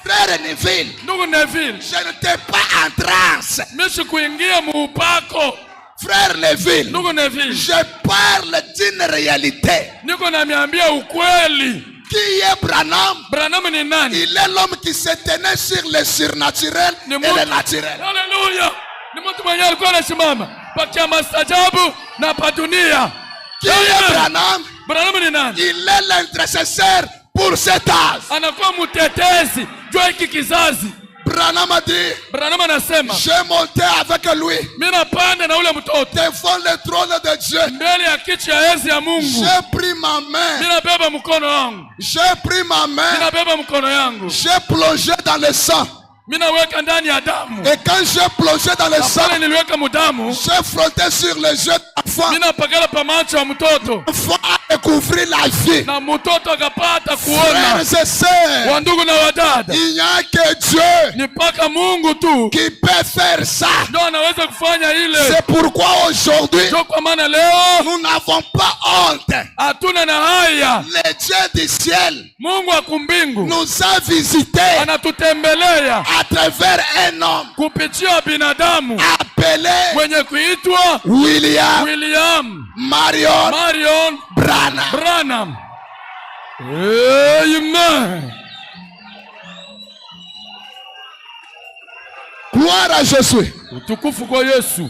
Frère Neville, Ndugu Neville, je n'étais pas en transe. mimi sikuingia muupako. Frère Neville, Ndugu Neville, je parle d'une réalité. niko namiambia ukweli. Qui est Branham? Branham ni nani? Il est l'homme qui se tenait sur le surnaturel Ni et le naturel. Haleluya. Ni mtu mwenye alikuwa anasimama pakia mastajabu na pa dunia. Qui est Branham? Branham ni nani? Il est l'intercesseur pour cet âge. Anakuwa mtetezi juu ya hiki kizazi. Branham a dit, Branham anasema j'ai monté avec lui mimi napanda na ule mtoto devant le trône de Dieu. mbele ya kiti ya enzi ya Mungu. J'ai pris ma main. Mimi nabeba mkono wangu. J'ai pris ma Mimi main. nabeba mkono yangu. J'ai plongé dans le sang. Mimi naweka ndani ya damu. Et quand j'ai plongé dans le sang, Pale niliweka mudamu. j'ai frotté sur les yeux de l'enfant. Mimi napakala pa macho ya mtoto. L'enfant a découvert la vie. Na mtoto akapata kuona. Frères et sœurs, Wandugu na wadada, il n'y a que Dieu ni paka Mungu tu qui peut faire ça. ndio anaweza kufanya ile. C'est pourquoi aujourd'hui, Ndio kwa maana leo nous n'avons pas honte. hatuna na haya. Le Dieu du ciel Mungu wa kumbingu nous a visités anatutembelea à travers un homme kupitia binadamu appelé mwenye kuitwa William Marion Branham. Branham. Amen. Gloire à Jésus. Utukufu kwa Yesu.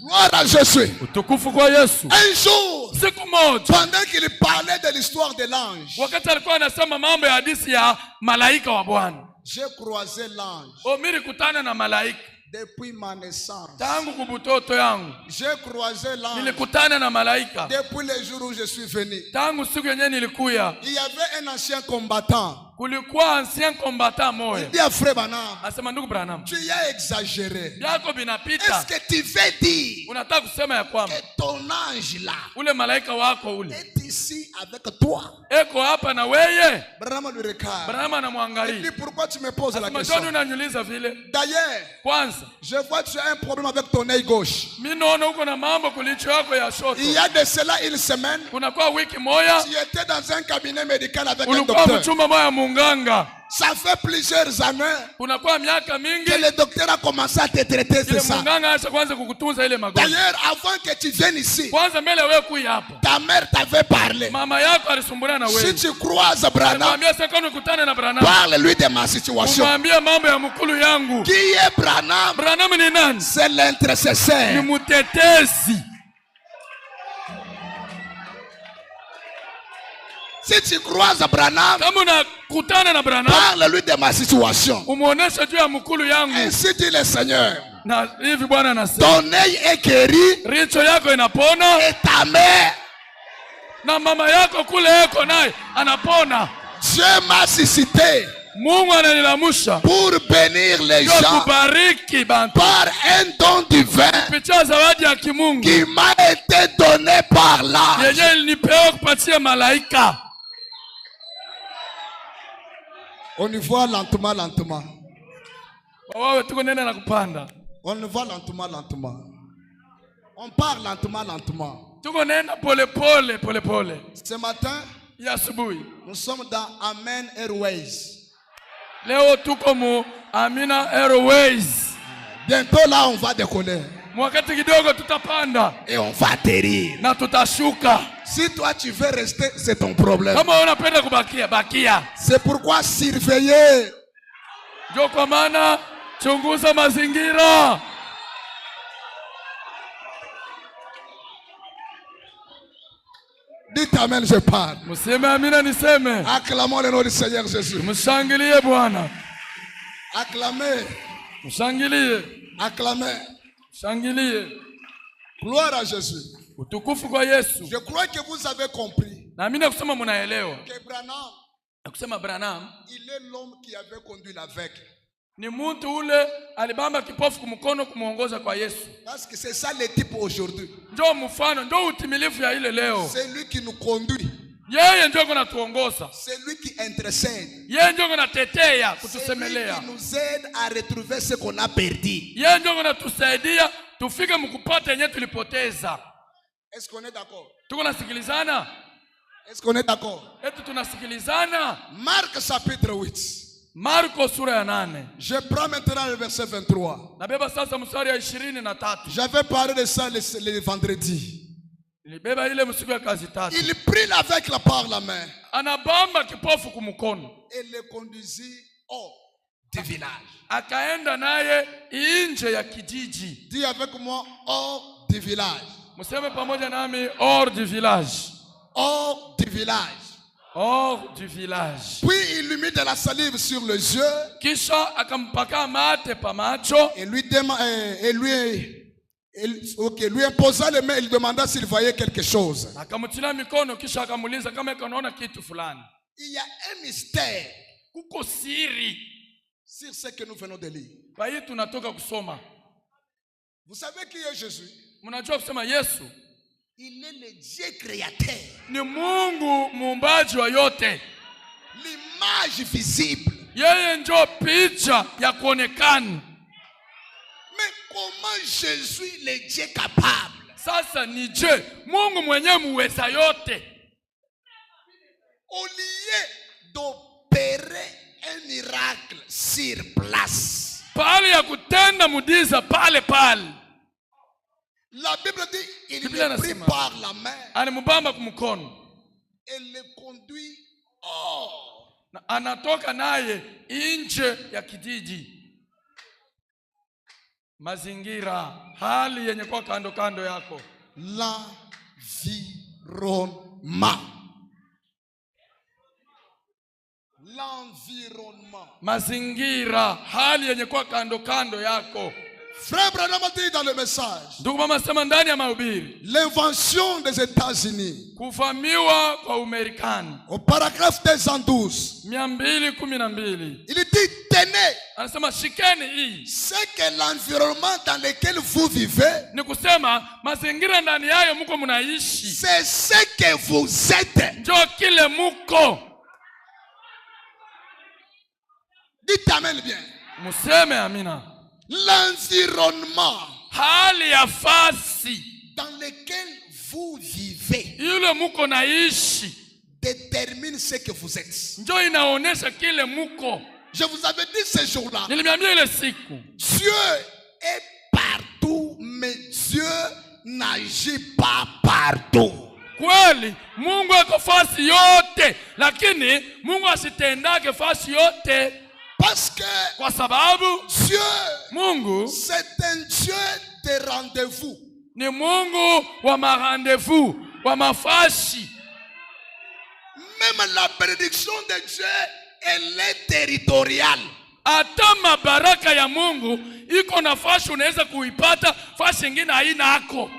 Gloire à Jésus. Utukufu kwa Yesu. Un jour, Siku moja, pendant qu'il parlait de l'histoire de l'ange, wakati alikuwa anasema mambo ya hadithi ya malaika wa Bwana, j'ai croisé l'ange mimi kutana na malaika depuis ma naissance. tangu kubutoto yangu. J'ai croisé l'ange Nilikutana na malaika depuis le jour où je suis venu. tangu siku yenyewe nilikuya. Il y avait un ancien combattant. Kulikuwa ancien combattant moya. Il dit à Frère Branham, Asema ndugu Branham, tu y as exagéré. yako binapita. Est-ce que tu veux dire Unataka kusema ya kwamba que ton ange là ule malaika wako ule est ici avec toi? eko hapa na weye? Branham lui regarde. Branham Il anamwangalia. dit, pourquoi tu me poses la Asema question? John, unaniuliza vile? D'ailleurs, Kwanza, je vois que tu as un problème avec ton œil gauche. mimi naona uko na mambo kulicho yako ya shoto. Il y a de cela une semaine, Kunakuwa wiki moja tu étais dans un cabinet médical avec un ulikuwa docteur. mchumba moja munganga. Ça fait plusieurs années Kunakuwa miaka mingi que le docteur a commencé à te traiter, c'est ile ça. munganga acha kwanza kukutunza ile magonjwa. D'ailleurs, avant que tu viennes ici, Kwanza mbele wewe kuja hapa, ta mère t'avait parlé. mama yako alisumbuliwa na Si wewe. tu croises Branham, Mwambie sasa ukutane na Branham. parle-lui de ma situation. Mwambie mambo ya mkulu yangu. Qui est Branham? Branham ni nani? C'est Ni l'intercesseur. mtetezi. Si tu croises Branham, Kama unakutana na Branham, parle-lui de ma situation. umuoneshe juu ya mkulu yangu. Ainsi dit le Seigneur. Na hivi Bwana anasema, Ton œil est guéri richo yako inapona et ta mère, na mama yako kule eko naye anapona. Dieu m'a suscité Mungu ananilamusha pour bénir les juu ya gens kubariki bantu par un don divin kupitia zawadi ya kimungu qui m'a été donné par l'ange. yenye nilipewa kupatia malaika. On y voit lentement, lentement. Wawe tuko nene na kupanda. On y voit lentement, lentement. On part lentement, lentement. Tuko nena pole pole pole pole. Ce matin, Ya asubuhi. nous sommes dans Amen Airways. Leo tuko mu Amina Airways. Bientôt là, on va décoller. Mwakati kidogo tutapanda Et on va atterrir. na tutashuka. Si toi tu veux rester, c'est ton problème. Kama unapenda kubakia, bakia. C'est pourquoi surveiller. Ndio kwa maana chunguza mazingira. Dites Amen, je parle. Museme amina niseme. Acclamons le nom du Seigneur Jésus. Mshangilie Bwana. Acclamez. Mshangilie. Acclamez. Mshangilie. Gloire à Jésus. Utukufu kwa Yesu. Je crois que vous avez compris Na mimi nakusema mnaelewa. que Branham, Nakusema Branham il est l'homme qui avait conduit l'aveugle. ni mtu ule alibamba kipofu kumkono kumuongoza kwa Yesu. Parce que c'est ça le type aujourd'hui. Ndio mfano, ndio utimilifu ya ile leo. C'est lui qui nous conduit. Yeye ndio kunatuongoza. C'est lui qui intercède. Yeye ndio kunatetea, C'est lui kutusemelea. qui nous aide à retrouver ce qu'on a perdu. Yeye ndio kunatusaidia tufike mkupata yenyewe tulipoteza. Est-ce qu'on est d'accord? Tuko nasikilizana? Est-ce qu'on est d'accord? Eti tunasikilizana? Marc chapitre 8. Marko sura ya 8. Je prends maintenant le verset 23. Nabeba sasa mstari ya 23. J'avais parlé de ça le vendredi. Nilibeba ile msiku ya kazi tatu. Il prit l'aveugle par la main Anabamba kipofu kumkono. et le conduisit hors du village. Akaenda naye nje ya kijiji. Dis avec moi, hors du village. Museme pamoja nami, hors du village. Hors du village. Hors du village. Puis il lui mit de la salive sur les yeux Kisha akampaka mate pa macho. et lui imposa les mains. Il demanda s'il voyait quelque chose. Akamutilia mikono kisha akamuuliza kama anaona kitu fulani. Il y a un mystère Kuko siri. sur ce que nous venons de lire. Kwa hiyo tunatoka kusoma. Vous savez qui est Jésus? Mnajua kusema Yesu Il est le Dieu créateur. ni Mungu muumbaji wa yote. L'image visible. Yeye ndio picha ya kuonekana. Mais comment Jésus, le Dieu capable, Sasa ni je, Mungu mwenyewe muweza yote, au lieu d'opérer un miracle sur place, pale ya kutenda mudiza pale pale, la Bible dit il Biblia le prit inasema, par la main alimubamba kumkono et le conduit hors. na anatoka naye nje ya kijiji. Mazingira, hali yenye kwa kando kando yako. L'environnement. L'environnement. Mazingira, hali yenye kwa kando kando yako. Frère Branham a dit dans le message, Ndugu mama sema ndani ya mahubiri, l'invention des États-Unis, kuvamiwa kwa Umarekani, au paragraphe 212, 212, il dit tenez, anasema shikeni hii. c'est que l'environnement dans lequel vous vivez, Ni kusema mazingira ndani yayo mko mnaishi, c'est ce que vous êtes. njoo kile muko. Dites amen bien. Museme amina. L'environnement Hali ya fasi dans lequel vous vivez yule muko naishi détermine ce que vous êtes. njoo inaonesha kile muko. Je vous avais dit ce jour-là, Nilimiambia ile siku, Dieu est partout, mais Dieu n'agit pas partout. kweli Mungu ako fasi yote, lakini Mungu asitendake fasi yote. Parce que Kwa sababu Dieu, Mungu c'est un Dieu de rendez-vous. ni Mungu wa marandevous, wa mafashi. Même la bénédiction de Dieu, elle est territoriale. Hata mabaraka ya Mungu iko na fashi, unaweza kuipata fashi nyingine haina hako.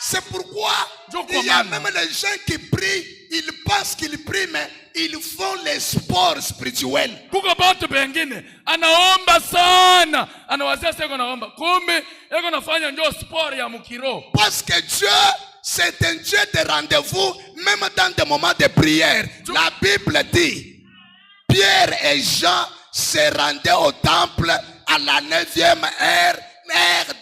C'est pourquoi Je il y a commande. même des gens qui prient, ils pensent qu'ils prient, mais ils font les sports spirituels. Kuko batu bengine anaomba sana, anawazia sasa anaomba, kumbe yako nafanya ndio sport ya mukiro. Parce que Dieu, c'est un Dieu de rendez-vous, même dans des moments de prière. La Bible dit, Pierre et Jean se rendaient au temple à la 9e heure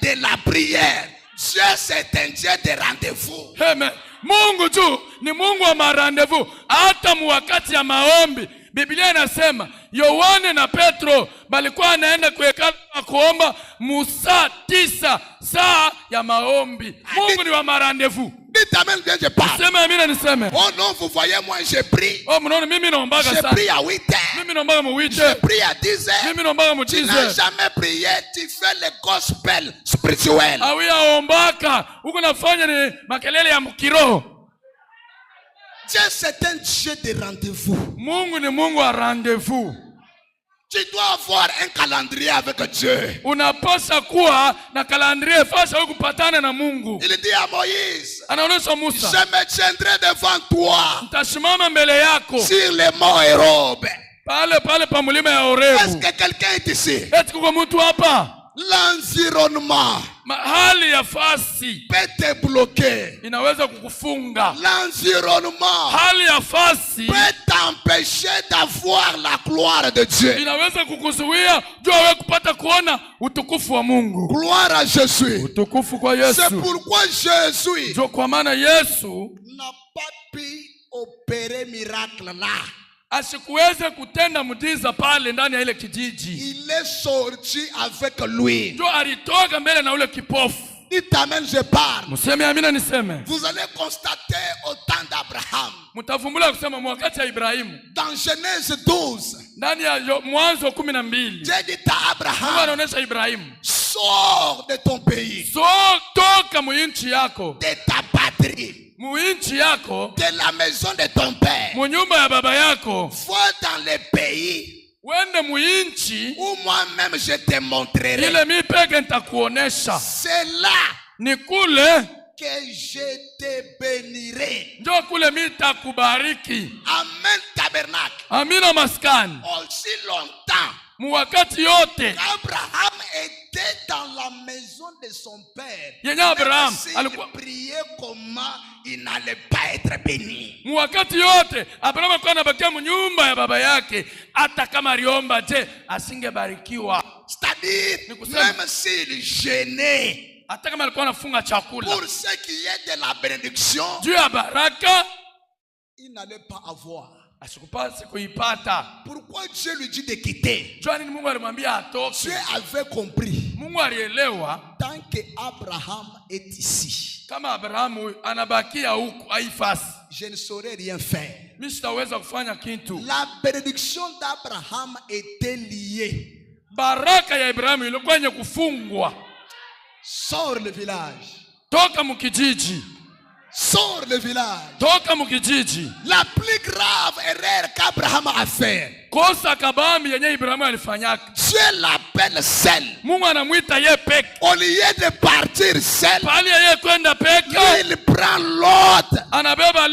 de la prière. Dieu, c'est un Dieu de rendez-vous. Amen. Mungu tu ni Mungu wa marandevous. Hata wakati ya maombi, Biblia inasema Yohane na Petro balikuwa anaenda kuhekalu kuomba musaa 9 saa ya maombi. Mungu ni wa marandevous. Dites amen, bien je parle. Sema amina niseme. Oh non, vous voyez, moi je prie. Oh mnaona mimi naombaga Je sana. prie à 8 heures. Mimi naombaga mu 8 Je heures. prie à 10 heures. Mimi naombaga mu Tu 10 n'as heures. jamais prié, tu fais le gospel spirituel. Awia ombaka, uko nafanya ni makelele ya kiroho. Dieu, c'est un Dieu de rendez-vous. Mungu ni Mungu wa rendezvous. Tu dois avoir un calendrier avec Dieu. Unapaswa kuwa na kalandria fasha wewe kupatana na Mungu. Il dit à Moïse, Anaonesha Musa, je me tiendrai devant toi nitasimama mbele yako sur le mont Hérobe. pale pa mulima ya Est-ce Horebu. que quelqu'un est ici? Eti kuko mtu hapa? L'environnement Mahali ya fasi peut te bloquer. inaweza kukufunga. L'environnement Hali ya fasi peut t'empêcher d'avoir la gloire de Dieu. inaweza kukuzuia juu wewe kupata kuona utukufu wa Mungu. Gloire à Jésus. Utukufu kwa C'est Yesu. pourquoi Jésus Ndio kwa maana Yesu n'a pas pu opérer miracle là. asikuweze kutenda muujiza pale ndani ya ile kijiji. Il est sorti avec lui. Ndio alitoka mbele na ule kipofu. Dites amen, je parle. Mseme amina niseme. Vous allez constater au temps d'Abraham. Mtavumbula kusema wakati ya Ibrahimu. Dans Genèse 12, Ndani ya Mwanzo 12. Dieu dit à Mungu Abraham, anaonesha Ibrahimu, sors de ton pays, so toka muinchi yako, de ta patrie, muinchi yako, de la maison de ton père. munyumba ya baba yako, Va dans les pays wende muinchi où moi-même je te montrerai. ile mi peke nitakuonesha. C'est là Ni kule que je te bénirai. ndio kule mi nitakubariki. Amen, tabernacle. Amina maskani. Aussi longtemps Muwakati yote Abraham était dans la maison de son père. yenye Abraham S'il alikuwa, priait comment, il n'allait pas être béni. muwakati yote Abraham alikuwa anabakia munyumba ya baba yake, hata kama aliomba je asingebarikiwa. C'est-à-dire, Ni kusema, même s'il gênait hata kama alikuwa anafunga chakula pour ce qui est de la bénédiction, juu ya baraka, il n'allait pas avoir. asikupasi kuipata. Pourquoi Dieu lui dit de quitter? Jua nini Mungu alimwambia atoke? Dieu avait compris. Mungu alielewa Tant que Abraham est ici, kama Abrahamu anabakia huku haifasi, je ne saurais rien faire. mimi sitaweza kufanya kitu. La bénédiction d'Abraham était liée Baraka ya Ibrahimu ilikuwa yenye kufungwa Sors le village. Toka mukijiji. Sors le village. Toka mukijiji. La plus grave erreur qu'Abraham a fait. Kosa kabambi yenye Ibrahimu alifanyaka. Dieu l'appelle seul. Mungu anamuita yeye peke. Au lieu de partir seul, Pali yeye kwenda peke, il prend l'autre anabeba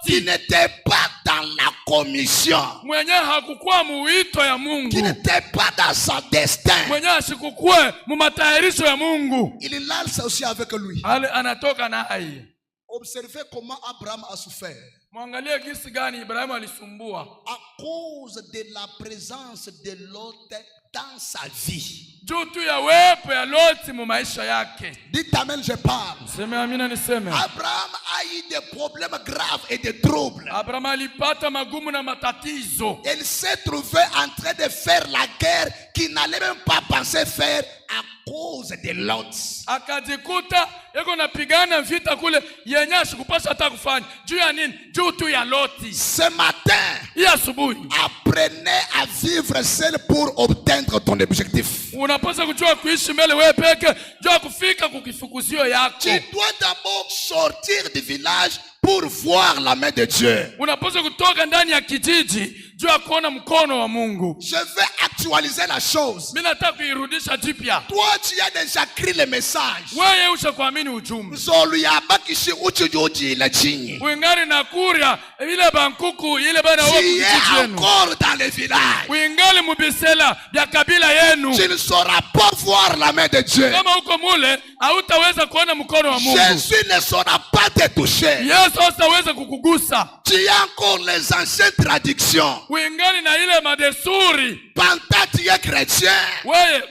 qui Loti n'était pas dans la commission, mwenye hakukuwa muwito ya qui Mungu, n'était pas dans son destin. mwenye asikukuwe mu matayarisho ya Mungu. Il lance aussi avec lui. Anatoka naye. Observez comment Abraham a souffert. Mwangalie gisi gani Ibrahimu alisumbua À cause de la présence de l'autre dans sa vie. juu tu ya wepo ya Loti mu maisha yake. Dites amen, je parle. Seme amina niseme. Abraham a eu des problèmes graves et des troubles. Abrahamu alipata magumu na matatizo. Il s'est trouvé en train de faire la guerre qu'il n'allait même pas penser faire à cause de Lot. Akajikuta yeko napigana vita kule yenye asikupasha hata kufanya. Juu ya nini? Juu tu ya Loti. Ce matin, Hii asubuhi apprenez à vivre seul pour obtenir ton objectif. unapaswa kujua kuishi mbele wewe peke, jua kufika kukifukuzio yako. Tu dois d'abord sortir du village pour voir la main de Dieu. Unapaswa kutoka ndani ya kijiji jua kuona mkono wa Mungu. Je vais actualiser la chose. Mimi nataka kuirudisha jipya. Toi, tu as déjà écrit le message. Wewe ushakuamini ujumbe. Zoluyabakishi uchujuji la chini. Uingari na kuria ile bankuku ile bana wako Tu es kijiji yenu. encore dans le village. Uingali mubisela ya kabila yenu. Tu ne sauras pas voir la main de Dieu. Kama uko mule hautaweza kuona mkono wa Mungu. Jésus ne saura pas te toucher. Yesu hataweza kukugusa. Tu as encore les anciennes traditions. Uingali na ile madesuri. Pendant tu es chrétien, Wewe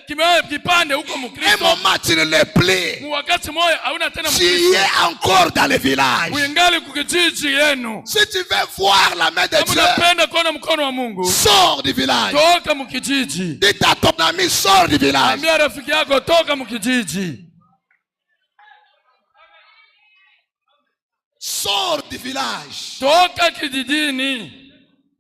kipande huko un Mkristo. moment tu ne l'es plus. Mu wakati moja hauna tena Tu Mkristo. es encore dans le village. Uingali kukijiji yenu. Si tu veux voir la main de Kama Dieu, unapenda kuona mkono wa Mungu, sors du village. toka mkijiji. Dis à ton ami, sors du village. Ambia rafiki yako toka mkijiji. Sors du village. Toka kijijini.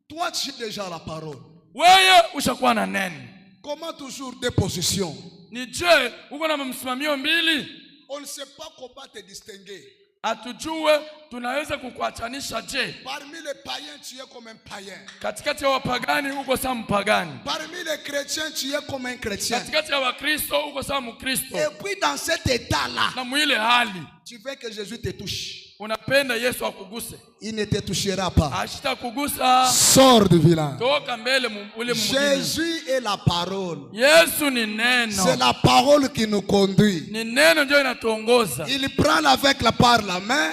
Toi, tu as déjà la parole. Wewe ushakuwa na neno. Comment toujours des positions? Ni je, uko na msimamio mbili? On ne sait pas comment te distinguer. Atujue tunaweza kukuachanisha je? Parmi les païens, tu es comme un païen. Katikati ya wapagani uko sawa mpagani. Parmi les chrétiens, tu es comme un chrétien. Katikati ya Wakristo uko sawa Mkristo. Et puis dans cet état-là, Na mwile hali tu veux que Jésus te touche. unapenda Yesu akuguse. Il ne te touchera pas. Ashita kugusa. Sors du village. Toka mbele ule mwingine. Jésus est la parole. Yesu ni C'est neno. la parole qui nous conduit. Ni neno ndio inatuongoza. Il prend l'aveugle par la main.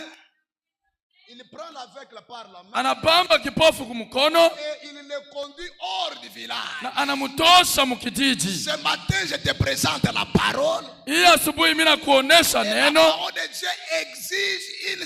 Il prend l'aveugle par la main. Anapamba kipofu kumkono Et il le conduit hors du village. na anamtosha mkijiji. Ce matin, je te présente la parole. Hii asubuhi mimi nakuonesha Et la neno. parole de Dieu exige une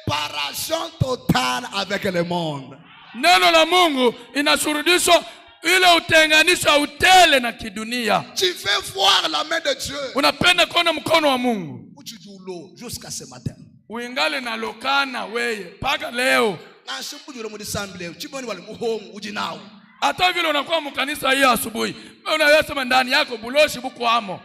séparation totale avec le monde. Neno la Mungu inashurudishwa ile utenganisho wa utele na kidunia. Tu veux voir la main de Dieu. Unapenda kuona mkono wa Mungu. Où tu joues l'eau jusqu'à ce matin. Uingale na lokana weye paka leo. Na shukuru mu disambile. Chiboni wale muhomu ujinao. Hata vile unakuwa mkanisa hii asubuhi, wewe unayosema ndani yako buloshi buko amo.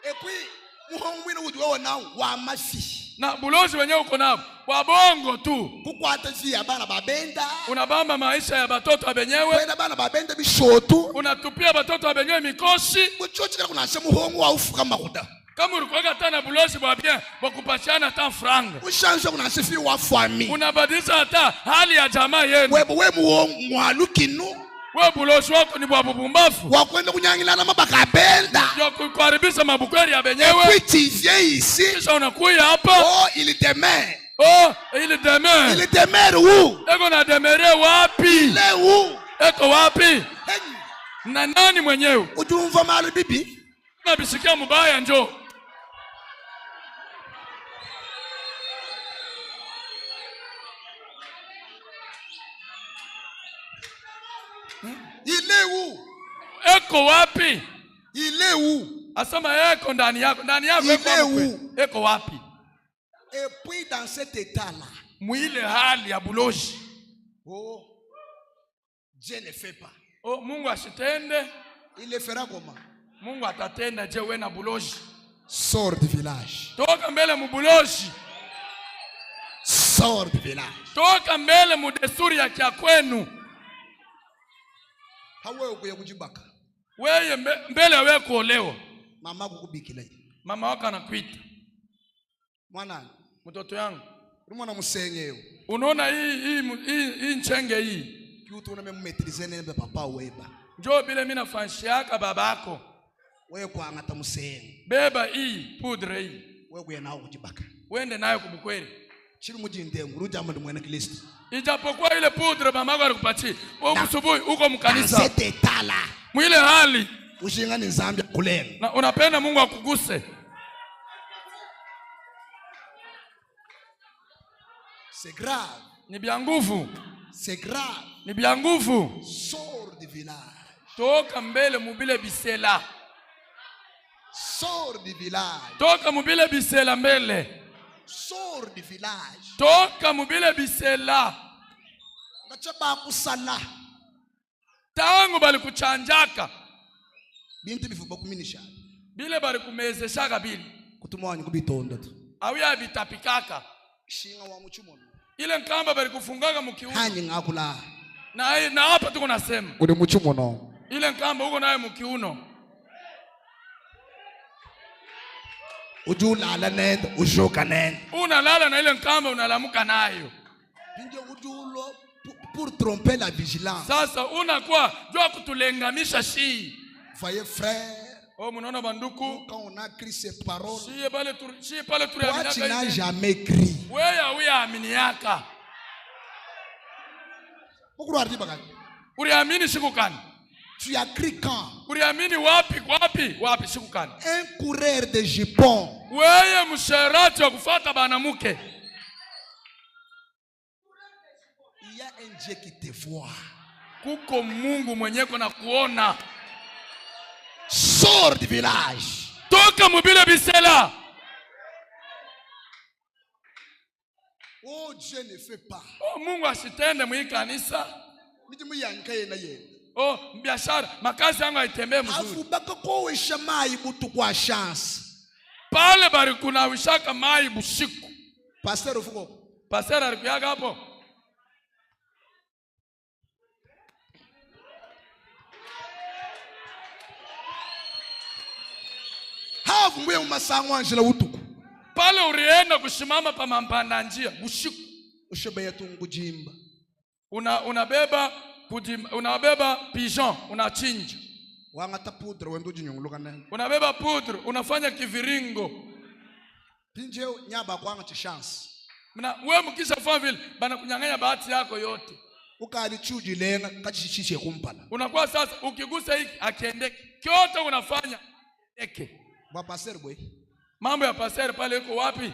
Et puis muhomu wino ujua nao wa mafi. Na buloshi wenyewe uko nao wabongo tu. Kukwata via bana babenda. Unabamba maisha ya batoto abenyewe. Kwenda bana babenda bishotu. Unatupia batoto abenyewe mikoshi. Muchochika kuna sema muhomu wa ufuka makuta. Kama ulikuwa tena buloshi bwa bien wakupachana hata franga. Ushansha kuna sifi wa famille. Unabadilisha hata hali ya jamaa yenu. We muhomu mwalukinu. Wewe buloshi wako ni bwa bubumbafu. Wakwenda kunyangilana mabaka benda. Ndio kukaribisha mabukweli ya benyewe. Puis tu viens ici. Kisha unakuja hapa. Oh, il demeure. Oh, ili demeure. Il demeure où? Eko na demere wapi? Il est où? Eko wapi? Hey. Na nani mwenyewe? Ujumva mahali bibi? Nabisikia mbaya njoo. Il est où? Eko wapi? Il est où? Asema eko ndani yako. Ndani yako Il eko est wapi? où? Eko wapi? Et puis dans cet état-là, Mwile hali ya buloshi. oh, Dieu ne fait pas. Oh, Mungu asitende. Il le fera comment? Mungu atatenda je wewe na buloshi. Sors du village. Toka mbele mubuloshi. Sors du village. Toka mbele mudesuri ya kia kwenu. Hawe ukuya kujibaka. Weye mbele wewe kuolewa. Mama kukubikila. Mama wako anakuita. Mwana, mtoto yangu. Rumwana musengeo. Unaona hii nchenge hii. Kiutu unamemumetrize nebe papa weba. Njoo bile mimi nafanishiaka babako. Wewe kwa ngata musengo. Beba hii pudre hii. Wewe kuya nao kujibaka. Wende nayo kubukweli. Chiri mujinde nguruja mwandu mwana Kristo. Ijapokuwa ile pudre mamako alikupatia. Usubuhi uko mkanisa. Sete tala. Mwile hali. Ushinga ni Zambia kulenga. Na unapenda Mungu akuguse. C'est grave. Ni bia nguvu. C'est grave. Ni bia nguvu. Sors du village. Toka mbele mubile bisela. Sors du village. Toka mubile bisela mbele. Sors du village. Toka mubile bisela. Ngachaba kusala. Tangu bali kuchanjaka. Bintu bifuba kuminisha. Bile bali kumezeshaka bili. Kutuma wanyu kubitonda tu. Awia bitapikaka. Shinga wa muchumo. Ile nkamba bali kufungaka mkiuno. Hanyi ngakula. Na hapa tuko nasema. Ule muchumo no. Ile nkamba uko naye mkiuno. Ujulala nenda, ujoka nenda. Unalala na ile nkamba unalamuka nayo. Ndio ujulo pour tromper la vigilance. Sasa unakuwa jua kutulengamisha shi. Voyez frère. Oh munaona banduku. Quand on a écrit ces paroles. Si pale tu Toi tu n'as jamais écrit. Wewe aminiaka. Pourquoi tu dis Uriamini siku gani? Tu as écrit quand? Uriamini wapi siku gani? Un coureur de jupons. Wewe msherati wa kufuata banamuke. Il y a un Dieu qui te voit. Kuko Mungu mwenyeko na kuona. Sors du village. Toka mubile bisela. Oh Dieu ne fait pas. Oh Mungu asitende mwi kanisa. Mijimu yankaye na ye. Oh biashara makazi yangu haitembee mzuri. Afubaka ko wisha mai butu kwa chance. Pale bari kuna wishaka mai busiku. Pastor ufuko. Pastor alikuyaga hapo. Havu mbuye umasangu anjela utuku. Pale urienda kushimama pa mampanda njia busiku. Ushebe yetu ngujimba. Unabeba pigeon, unachinja. Wangata poudre wendo jinyonguluka nene. Unabeba poudre, unafanya kiviringo. Pinje nyaba kwanga chi chance. Wewe mkisha fanya vile, bana kunyang'anya bahati yako yote. Ukali chuji lenga kachishishe kumpala. Unakuwa sasa ukigusa hiki akiendeke. Kyote unafanya eke. Ba passer boy. Mambo ya passer pale yuko wapi?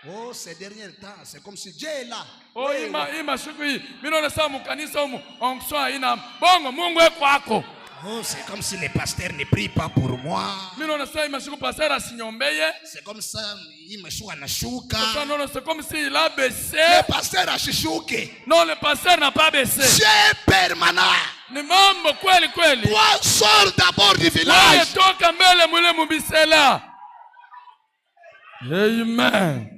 Oh, ces derniers temps, c'est comme si Dieu est là. Oh, ima shuku hii. Mimi naona saa mkanisa humu onkswa haina bongo Mungu yuko kwako. Oh, c'est comme si les pasteurs ne prient pas pour moi. Mimi naona saa imashuku passer asinyombeye. C'est comme ça imashuka na shuka. Ça non, c'est comme si il a baissé. Le pasteur ashishuke. Non, le pasteur n'a pas baissé. C'est permanent. Ni mambo kweli kweli. Toi sors d'abord du village. Wewe toka mbele mule mubisela. Amen.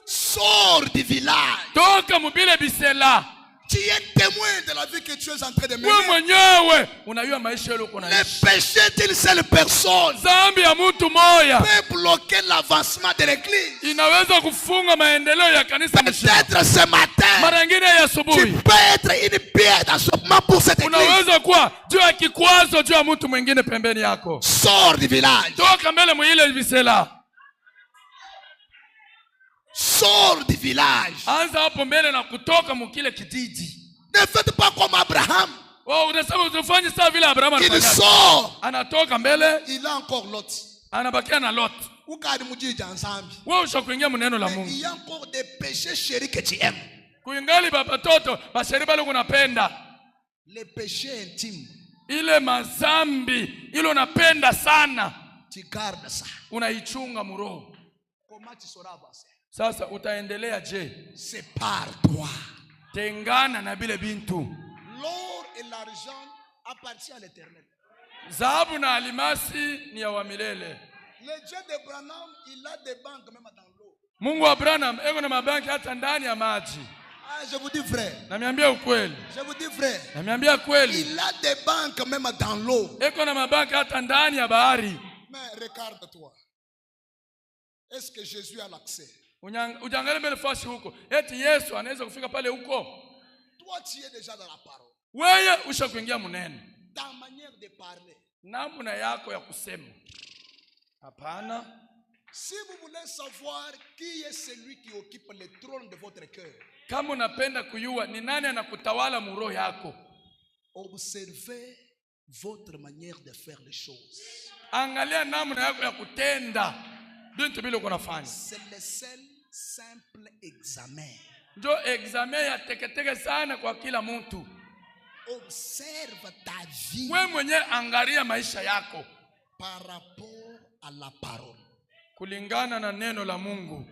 Sors du village. Toka mubile bisela. Tu es témoin de la vie que tu es en train de mener. Wewe mwenyewe unajua maisha yako kuna. Le péché d'une seule personne Zambi ya mtu moja peut bloquer l'avancement de l'église. inaweza kufunga maendeleo ya kanisa. Peut-être ce matin. Mara nyingine ya asubuhi. Tu peux être une pierre d'achoppement pour cette église. Unaweza kuwa juu ya kikwazo juu ya mtu mwingine pembeni yako. Sors du village. Toka mbele mwile bisela. Sors du village. Anza hapo mbele na kutoka mkile kijiji. Ne faites pas comme Abraham. Oh, unasema usifanye sawa vile Abraham Il alifanya. sort. Anatoka mbele. Il a encore Lot. Anabakia na Lot. Ukadi mujija nsambi. Wewe ushakuingia mneno la Il Mungu. y a encore des péchés chéris que tu aimes. Kuingali baba toto basheri bale unapenda. Les péchés intimes. Ile mazambi ile unapenda sana. Tu gardes ça. Unaichunga muroho. Comment tu sauras avancer? Sasa utaendelea je? Sépare-toi. Tengana na bile bintu. L'or et l'argent appartiennent à l'Éternel. Dhahabu na alimasi ni ya wa milele. Le Dieu de Branham, il a des banques même dans l'eau. Mungu wa Branham eko na mabanki hata ndani ya maji. Ah, je vous dis frère. Namiambia ukweli. Je vous dis frère. Namiambia kweli. Il a des banques même dans l'eau. Eko na mabanki hata ndani ya bahari. Mais regarde-toi. Est-ce que Jésus a l'accès? Ujangalie mbele fasi huko. Eti Yesu anaweza kufika pale huko? Toi tu es déjà dans la parole. Wewe ushakuingia munene. Ta manière de parler. Namna yako ya kusema. Hapana. Si vous voulez savoir qui est celui qui occupe le trône de votre cœur. Kama unapenda kujua ni nani anakutawala muroho yako. Observez votre manière de faire les choses. Angalia namna yako ya kutenda. Bintu bila uko nafanya. C'est le seul simple examen. Ndio examen ya teketeke sana kwa kila mtu. Observe ta vie. Wewe mwenyewe angalia maisha yako par rapport à la parole. Kulingana na neno la Mungu.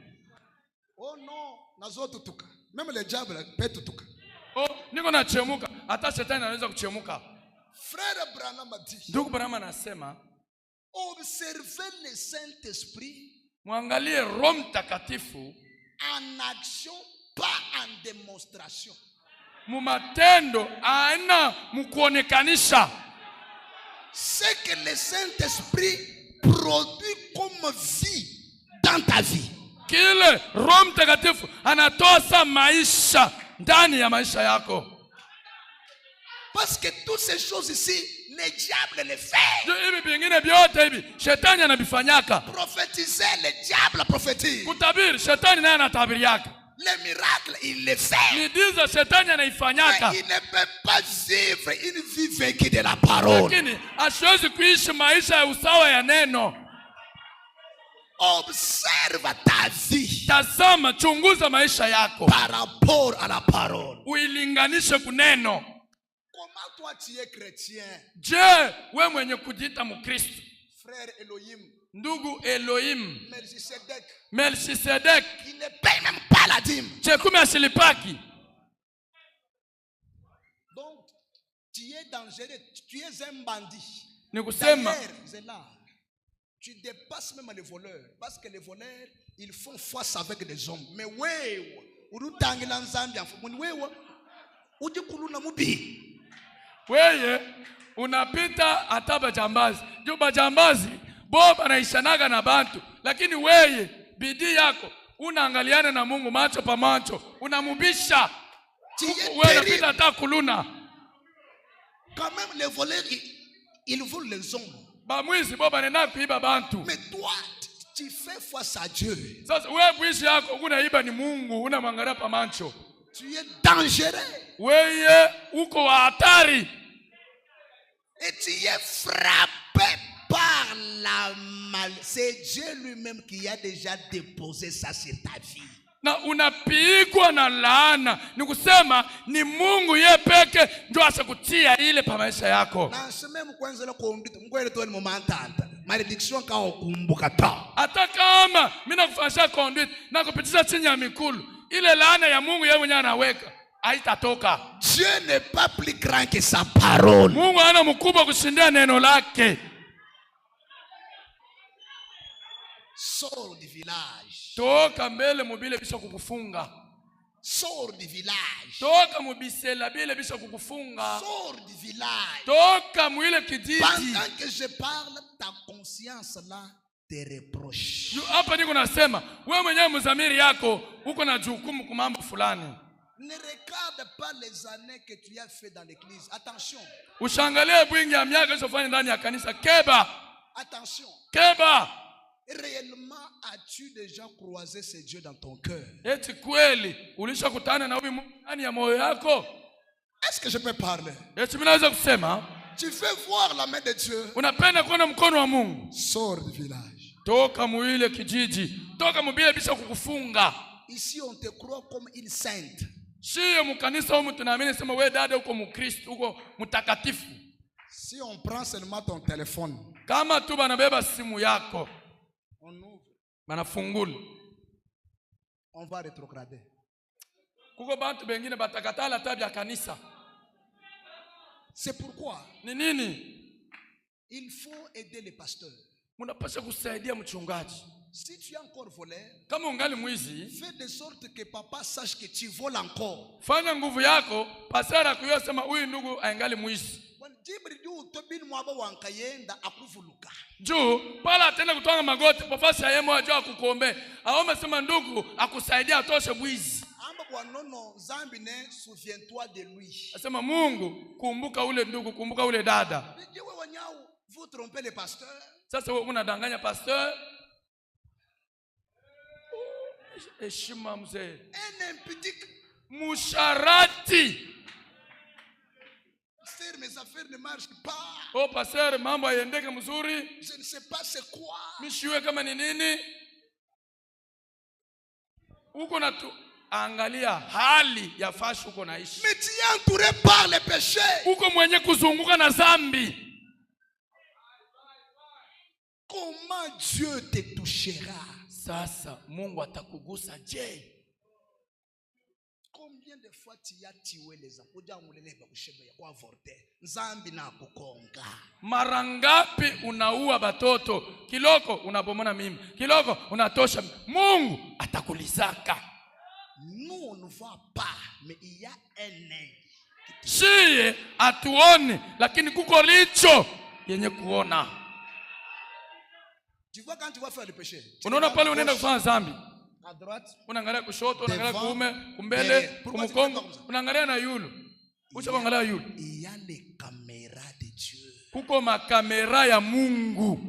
Oh non, nazotutuka. Même le diable peut tutuka. Oh, niko nachemuka, hata shetani anaweza kuchemuka. Frère Branham a dit. Ndugu Branham anasema, observez le Saint-Esprit, muangalie Roho Mtakatifu en action, pas en démonstration. Mumatendo aina mukuonekanisha. Ce que le Saint-Esprit produit comme vie dans ta vie. Kile Roho Mtakatifu anatoa maisha ndani ya maisha yako. Parce que toutes ces choses ici, le diable les fait. Hivi vingine vyote hivi shetani anabifanyaka. Prophétiser, le diable prophétise. Kutabiri, shetani naye anatabiriaka. Les miracles, il les fait. Miujiza shetani anaifanyaka. Mais il ne peut pas vivre une vie vaincue de la parole. Lakini asiwezi kuishi maisha ya usawa ya neno. Observe ta vie. Tazama, chunguza maisha yako par rapport à la parole. Uilinganishe kuneno. Comment toi tu es chrétien? Je, wewe mwenye kujiita Mkristo? Frère Elohim. Ndugu Elohim. Melchisedek. Il ne paye même pas la dîme. Chekumi asilipaki. Donc, tu es dangereux. Tu es un bandit. Nikusema. Tu dépasses même les voleurs. Parce que les voleurs, ils font face avec des hommes. Mais wewe, wewe unapita hata bajambazi. Juu bajambazi boba naishanaga na bantu. Lakini wewe bidii yako unaangaliana na Mungu macho pa macho. Unamubisha. Wewe unapita hata kuluna. Quand même les voleurs ils volent les hommes. Bamwizi boba nenda kuiba bantu. Mais toi tu fais face à Dieu. Sasa wewe mwizi yako unaiba ni Mungu, unamwangalia pa macho. Tu es dangereux. Wewe uko wa hatari. Et tu es frappé par la mal. C'est Dieu lui-même qui a déjà déposé ça sur ta vie. Na unapigwa na laana. Nikusema ni Mungu yeye peke ndio ashakutia ile pa maisha yako. Na sema mkwanza kuomba mkwele tu ni momantanta. Malediction ka ukumbuka ta. Hata kama mimi nakufanyisha conduit na kupitisha chini ya mikulu, ile laana ya Mungu yeye mwenyewe anaweka haitatoka. Dieu n'est pas plus grand que sa parole. Mungu ana mkubwa kushindia neno lake. Sors du village. Toka mbele mubile bisha kukufunga. Sors du village. Toka mubisela bile bisha kukufunga. Sors du village. Toka mwile kijiji. Pendant que je parle, ta conscience là te reproche. Hapa niko nasema, wewe mwenyewe mzamiri yako uko na jukumu kwa mambo fulani. Ne regarde pas les années que tu as fait dans l'église. Attention. Ushangalie bwingi ya miaka ulizofanya ndani ya kanisa. Keba. Attention. Keba. Réellement as-tu déjà croisé ce Dieu dans ton cœur? Eti kweli ulishakutana na huyu Mungu ndani ya moyo yako? Est-ce que je peux parler? Eti mimi naweza kusema? Tu veux voir la main de Dieu? Unapenda kuona mkono wa Mungu? Sors du village. Toka mwile kijiji. Toka mubile bisha kukufunga. Ici on te croit comme une sainte. Sio mkanisa humu tunaamini sema wewe dada uko Mkristo, uko mtakatifu. Si on prend seulement ton téléphone. Kama tu banabeba simu yako. On ouvre. Banafungula. On va rétrograder. Kuko bantu bengine batakatala tabia kanisa. C'est pourquoi ni nini? Il faut aider les pasteurs. Munapasha kusaidia mchungaji. Si tu es encore voleur, Kama ungali mwizi, fais de sorte que papa sache que tu voles encore. fanya nguvu yako pasara kuyosema huyu ndugu angali mwizi. Juu pala atenda kutonga magoti pafasi ya yemo ajua kukombe. Aome sema ndugu akusaidia atoshe bwizi. Souviens-toi de lui. Asema Mungu kumbuka ule ndugu, kumbuka ule dada. Vous trompez le pasteur. Sasa wewe unadanganya pasteur. Heshima mzee. Un impudique. Musharati. Pasteur, mes affaires ne marchent pas. Oh pasteur, mambo hayendeke mzuri. Je ne sais pas c'est quoi. Mishiwe kama ni nini? Uko na tu angalia hali ya fashi uko naishi. Mais tu es entouré par les péchés. Uko mwenye kuzunguka na zambi. Comment Dieu te touchera? Sasa Mungu atakugusa je? Combien de fois tu as tué les enfants? Nzambi na kukonga. Mara ngapi unaua batoto? Kiloko unapomona mimi. Kiloko unatosha. Mungu atakulizaka. Nous on ne voit pas, mais il y a un œil. Siye atuone, lakini kuko licho yenye kuona. Tu vois quand tu vas faire le péché. Unaona pale unaenda kufanya dhambi. À droite, unaangalia kushoto, unaangalia kuume, kumbele, kumkongo, unaangalia na yulu. Ucha kuangalia yulu. Il y a les caméras de Dieu. Kuko makamera ya Mungu.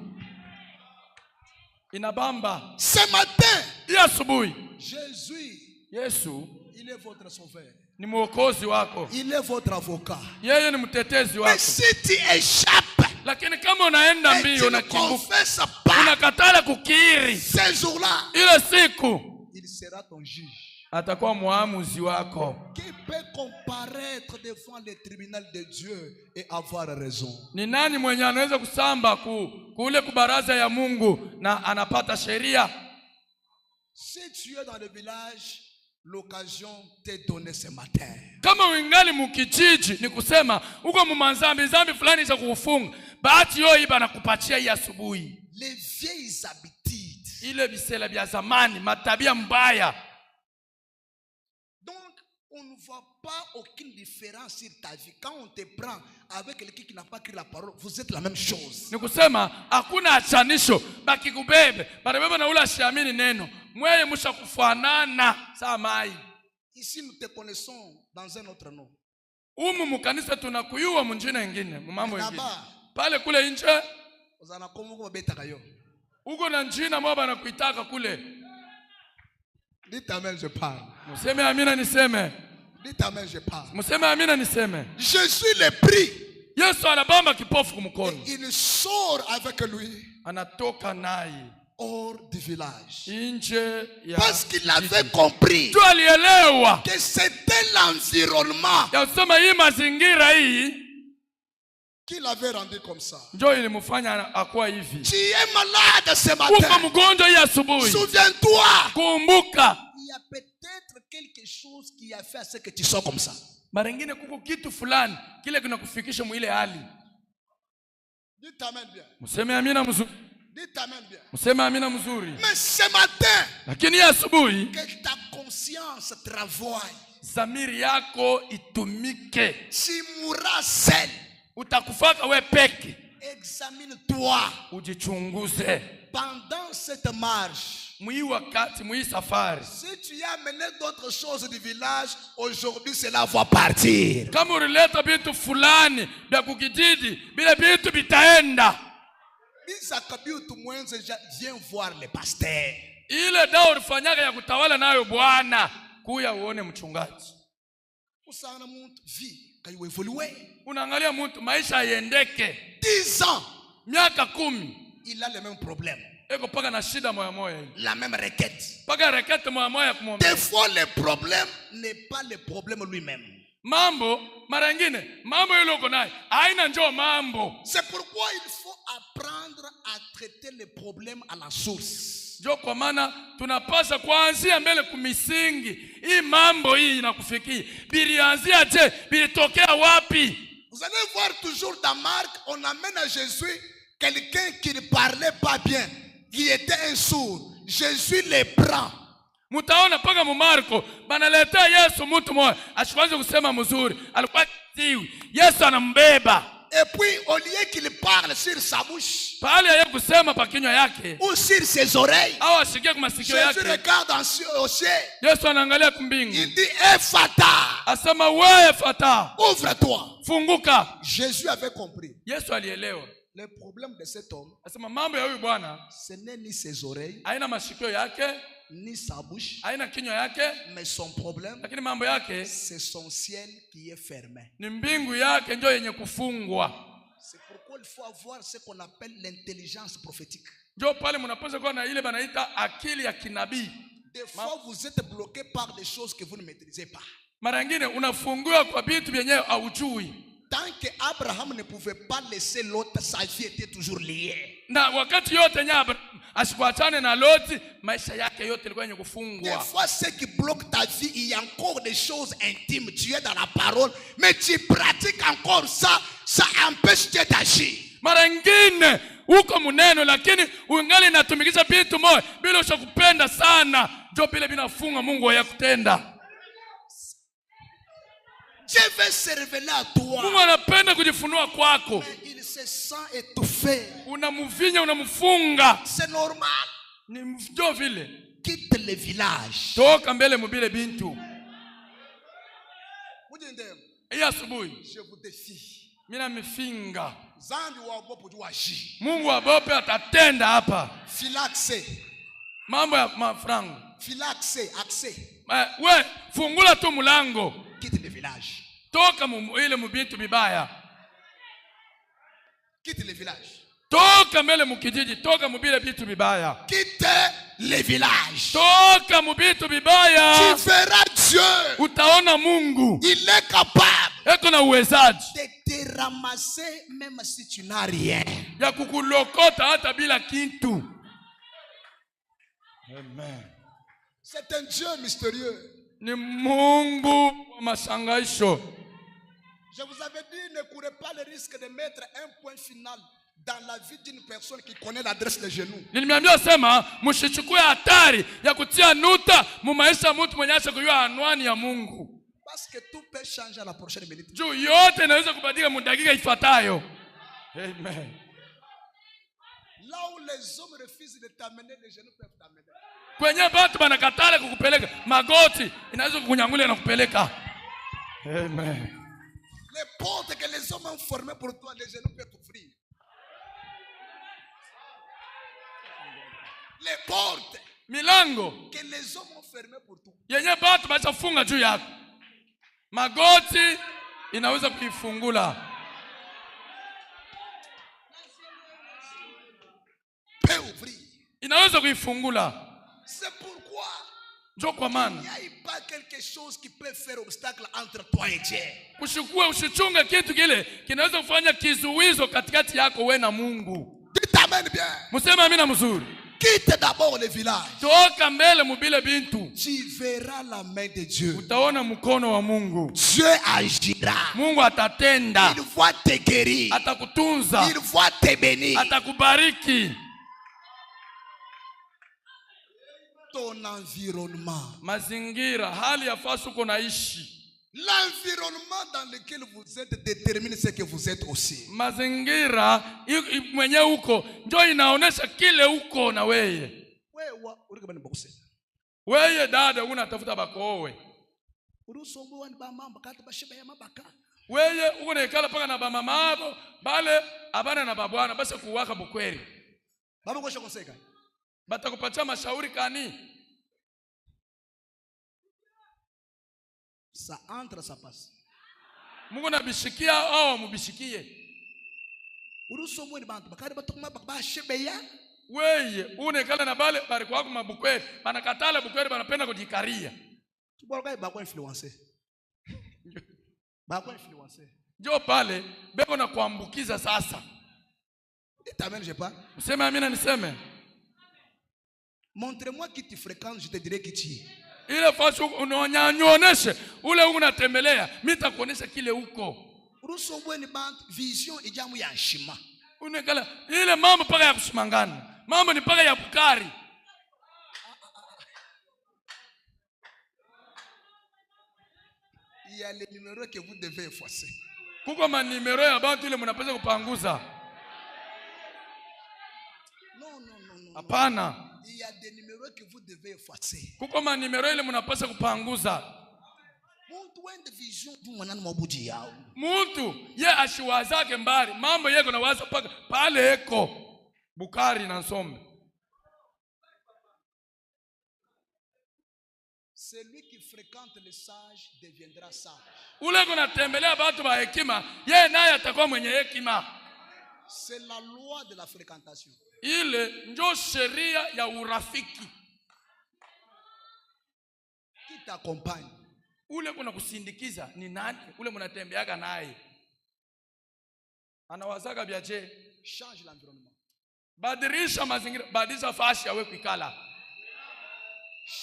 Inabamba. Ce matin, ya asubuhi, Jésus, Yesu, il est votre sauveur. ni mwokozi wako. Il est votre avocat. Yeye ni mtetezi wako. Mais si tu échappes, lakini kama unaenda mbio na kimbuka, unakatala kukiri, ce jour-là, ile siku, il sera ton juge. Atakuwa muamuzi wako. Qui peut comparaître devant le tribunal de Dieu et avoir raison? Ni nani mwenye anaweza kusamba kule kubaraza ya Mungu na anapata sheria? Si tu es dans le village, l'occasion t'est donnée ce matin. Kama wingali mukijiji ni kusema uko mumanzambi zambi fulani za kufunga, bahati yo iba nakupatia hii asubuhi. Les vieilles habitudes. Ile bisela bya zamani, matabia mbaya. Donc, on ne voit pas aucune différence sur ta vie. Quand on te prend avec quelqu'un qui n'a pas écrit la parole, vous êtes la même chose. Ni kusema hakuna achanisho, bakikubebe, barabeba na ula shiamini neno. Mweye musha kufanana saa mai. Ici nous te connaissons dans un autre nom. Umu mukanisa tunakuyua munjina ingine, mumambo ingine. Pale kule nje, uko na njina mwa banakuitaka kule. Dites amen, je parle. Museme amina niseme. Dites amen, je parle. Museme amina niseme. Jésus le prie. Yesu anabamba kipofu kumkono. Il sort avec lui. Anatoka naye hors du village. Parce qu'il avait compris que c'était l'environnement qui l'avait rendu comme ça. Tu es malade ce matin. Souviens-toi. Il y a peut-être quelque chose qui a fait à ce que tu sois comme ça. Dites amen bien. Dites amen bien. Mais ce matin, que ta conscience travaille. Zamiri yako itumike. Tu mourras seul. Utakufaka we peke. Examine-toi. Ujichunguze. Pendant cette marche. Si tu as amené d'autres choses du village, aujourd'hui cela va partir. Kama ulileta vitu fulani vya kukijiji, bila vitu vitaenda. Viens voir le pasteur. Ile dawa ulifanyaka ya kutawala nayo Bwana, kuya uone mchungaji. Usana mtu vi kaiwe evolue. Unaangalia mtu maisha yendeke. 10 ans, miaka 10. Il a le même problème. Eko paka na shida moya moya. La même requête. Paka requête moya moya kumwomba. Des fois le problème n'est pas le problème lui-même. Mambo mara nyingine mambo ile uko nayo haina njoo mambo. C'est pourquoi il faut apprendre à traiter les problèmes à la source. Ndio kwa maana tunapaswa kuanzia mbele kumisingi. Hii mambo hii inakufikia. Bilianzia je? Bilitokea wapi? Vous allez voir toujours dans Marc, on amène à Jésus quelqu'un qui ne parlait pas bien, qui était un sourd. Jésus les prend. Mutaona paka mu Marko banaletea Yesu mtu mmoja ashianze kusema mzuri, alikuwa kiziwi. Yesu anambeba. Et puis au lieu qu'il parle sur sa bouche, pale yeye kusema pa kinywa yake ou sur ses oreilles, au asikie kwa masikio yake, Jésus regarde au ciel. Yesu anaangalia kumbingu. Il dit Ephata. Asema wewe Ephata, ouvre-toi. Funguka. Jésus avait compris. Yesu alielewa. Le problème de cet homme, asema mambo ya huyu bwana, ce n'est ni ses oreilles, haina masikio yake, ni sa bouche, haina kinywa yake, mais son problème, lakini mambo yake, c'est son ciel qui est fermé. Ni mbingu yake ndio yenye kufungwa. C'est pourquoi il faut avoir ce qu'on appelle l'intelligence prophétique. Ndio pale mnapaswa kuwa na ile banaita akili ya kinabii. Des fois vous êtes bloqué par des choses que vous ne maîtrisez pas. Mara nyingine unafungiwa kwa vitu vyenyewe haujui. Tant que Abraham ne pouvait pas laisser Lot, sa vie était toujours liée. Na wakati yote nyaba asikuachane na Loti, maisha yake yote ilikuwa yenye kufungwa. Des fois ce qui bloque ta vie, il y a encore des choses intimes. Tu es dans la parole, mais tu pratiques encore ça, ça empêche Dieu d'agir. Mara nyingine uko muneno lakini ungali natumikisha vitu moja bila ushakupenda sana, ndio bila binafunga Mungu yakutenda. Dieu veut se révéler à toi. Mungu anapenda kujifunua kwako. Mais il se sent étouffé. Unamuvinya, unamufunga. C'est normal. Ni ndio vile. Quitte le village. Toka mbele mubile bintu. Hii asubuhi Je vous défie. Mina mifinga. Zambi wa bopo tu agir. Mungu wa bope atatenda hapa. Filaxe. Mambo ya mafrango. Filaxe, accès. We, fungula tu mulango. Quitte le village. Toka ile mubintu bibaya. Quitte le village. Toka mbele mukijiji, toka mubile bitu bibaya. Quitte le village. Toka mubitu bibaya. Tu verras Dieu. Utaona Mungu. Il est capable. Eko na uwezaji. De te ramasser même si tu n'as rien. Ya kukulokota hata bila kitu. Amen. C'est un Dieu mystérieux. Ni Mungu wa mashangaisho. Je vous avais dit, ne courez pas le risque de mettre un point final dans la vie d'une personne qui connaît l'adresse des genoux. Niliambia sema msichukue hatari ya kutia nuta mu maisha mtu mwenye acha kujua anwani ya Mungu. Parce que tout peut changer à la prochaine minute. Juu yote inaweza kubadilika mu dakika ifuatayo. Amen. Là où les hommes refusent de t'amener, les genoux peuvent t'amener. Kwenye watu banakatala kukupeleka, magoti inaweza kukunyangulia na kupeleka. Amen. Les portes que les hommes ont formées pour toi, les genoux peuvent t'ouvrir. Les portes milango que les hommes ont fermées pour toi, yenye watu bachafunga juu yako, magoti inaweza kuifungula. peut ouvrir. Inaweza kuifungula. C'est pourquoi Ndio kwa maana il n'y a pas quelque chose qui peut faire obstacle entre toi et Dieu. Usichunge kitu kile kinaweza kufanya kizuizo katikati yako wewe na Mungu. Tu t'amènes bien. Msema amina mzuri. Quitte d'abord le village. Toka mbele mubile bintu. Tu verras la main de Dieu. Utaona mkono wa Mungu. Dieu agira. Mungu atatenda. Il va te guérir. Atakutunza. Il va te bénir. Atakubariki. Ton environnement. Mazingira, hali ya fasi uko naishi. L'environnement dans lequel vous êtes détermine ce que vous êtes aussi. Mazingira mwenye uko ndio inaonesha kile uko na wewe. Wewe dada unatafuta bakowe. Wewe uko naikala paka na bamama abo bale abana na babwana basi kuwaka bukweli. Baba kwa shakoseka. Batakupatia mashauri kani? Ça entre, ça passe. Mungu nabishikia au mubishikie. Urusomo ni bantu bakari batuma bashebeya. Wewe unekala na bale bari kwa mabukweli, banakatala bukweli banapenda kujikaria. Tuboroga ba kwa influencer. Ba kwa influencer. Ndio pale beko na kuambukiza sasa. T'amène je pas. Useme amina niseme. Montre-moi qui tu fréquentes, je te dirai qui tu es. Ile fasi unaonyeshe ule unatembelea, mimi nitakuonesha kile uko. Urusombo ni band vision ijamu ya shima. Unekala ile mambo paka ya kushimangana. Mambo ni paka ya bukari. Il y a les numéros que vous devez effacer. Kuko manimero ya bantu ile mnapaswa kupanguza. Non. Hapana. Il y a des numéros que vous devez effacer. Kuko manimero ile mnapaswa kupanguza. Muntu wende vision tu mwanani mabuji yao. Muntu ye ashiwazake mbali. Mambo yeko na waza paka pale eko. Bukari na Nsombe. Celui qui fréquente les sages deviendra sage. Ule kuna tembelea watu wa hekima, yeye naye atakuwa mwenye hekima. C'est la loi de la fréquentation. Ile ndio sheria ya urafiki. Qui t'accompagne? Ule kuna kusindikiza ni nani? Ule mnatembeaga naye. Anawazaga biaje? Change l'environnement. Badirisha mazingira, badilisha fashi yawe kuikala.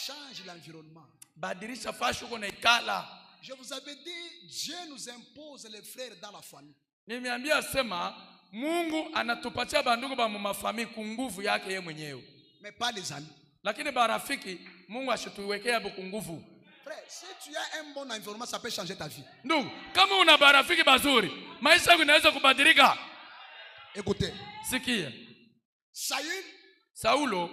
Change l'environnement. Badirisha fashi uko na ikala. Je vous avais dit, Dieu nous impose les frères dans la famille. Nimeambia sema Mungu anatupatia bandugu ba mafamii kwa nguvu yake yeye mwenyewe. Mais pas les amis. Lakini barafiki Mungu ashituwekea hapo nguvu. Frère, si tu as un bon environnement, ça peut changer ta vie. Ndugu, kama una barafiki bazuri, maisha yako inaweza kubadilika. Écoutez. Sikia. Saulo,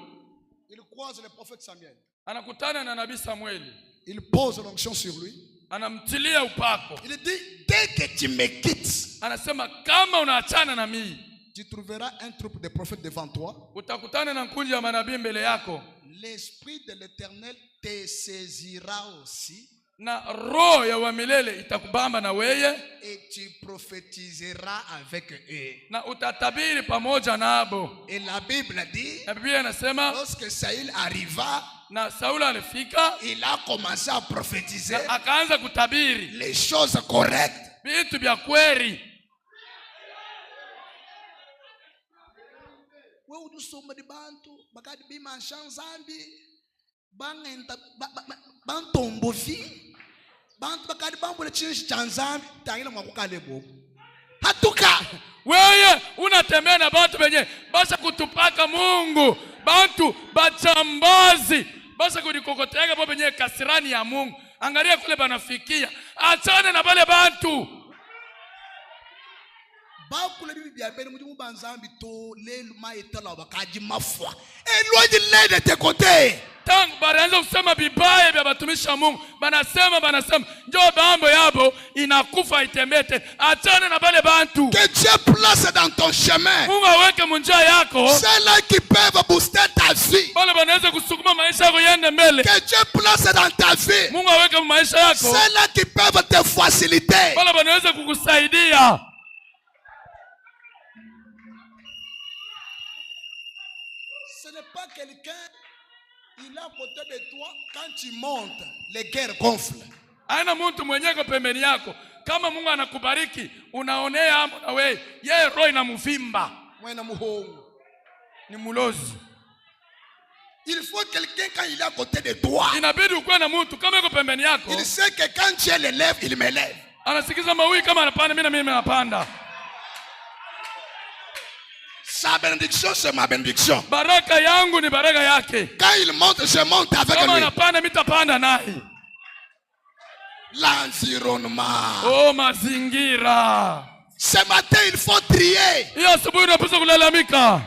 il croise le prophète Samuel. Anakutana na nabii Samueli. Il pose l'onction sur lui. Anamtilia upako. Il dit, dès que tu me quittes, anasema kama unaachana na mimi, tu trouveras un troupe de prophètes devant toi. Utakutana na kundi ya manabii mbele yako. L'esprit de l'Éternel te saisira aussi. Na roho ya wa milele itakubamba na weye. Et tu prophétiseras avec eux. Na utatabiri pamoja nabo. Et la Bible dit, na Biblia inasema, lorsque Saül arriva, na Saulo alifika, il a commencé à prophétiser, na akaanza kutabiri les choses correctes. Vitu vya kweli. Wewe udusoma di bantu bakadi bima nshanzambi bangenda bantombo vi bantu bakadi bambule chinshi chanzambi tangile mwakukale bobo hatuka. Wewe unatembea na bantu benye basa kutupaka Mungu, bantu bachambazi basa kudikokotega bobe benye kasirani ya Mungu. Angalia kule banafikia, achane na bale bantu. Bakule bibi bia bene mudimu banzambi to leluma etala bakaji mafwa. Éloigne-les de tes côtés. Tangu baraanza kusema bibaya bya batumisha Mungu, banasema njoo bambo yabo inakufa itembete. Achane na bale bantu. Que Dieu place dans ton chemin. Mungu aweke munjia yako. C'est là qui peuvent booster ta vie. Bale banaweza kusukuma maisha yako yende mbele. Que Dieu place dans ta vie. Mungu aweke maisha yako. C'est là qui peuvent te faciliter. Bale banaweza kukusaidia. Ce n'est pas quelqu'un, il est à côté de toi, quand tu montes, les guerres gonflent. Aina mtu mwenyeko pembeni yako. Kama Mungu anakubariki, unaonea hapo na wewe. Yeye roho inamvimba. Mwana muhongo. Ni mulozi. Il faut quelqu'un quand il est à côté de toi. Inabidi ukuwe na mtu kama yuko pembeni yako. Il sait que quand Dieu l'élève, il m'élève. Anasikiza maui kama anapanda, mimi napanda. Sa bénédiction, c'est ma bénédiction. Baraka yangu ni baraka yake. Quand il monte, je monte avec lui. Kama anapanda, mitapanda naye. L'environnement. Oh, mazingira. Ce matin, il faut trier. Hiyo asubuhi unapaswa kulalamika.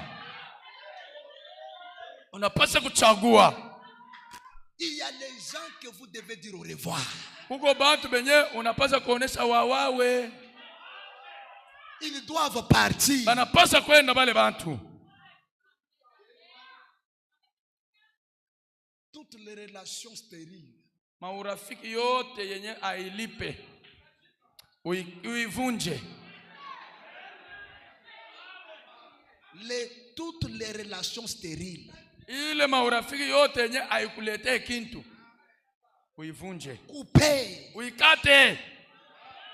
Unapaswa kuchagua. Il y a les gens que vous devez dire au revoir. Huko bantu benye unapaswa kuonesha wawawe. Ils doivent partir. Banapaswa kwenda bale bantu. Toutes les relations stériles. Maurafiki yote yenye ailipe uivunje. Toutes les relations stériles. Ile maurafiki yote yenye aikuletee kintu uivunje. Couper. Uikate.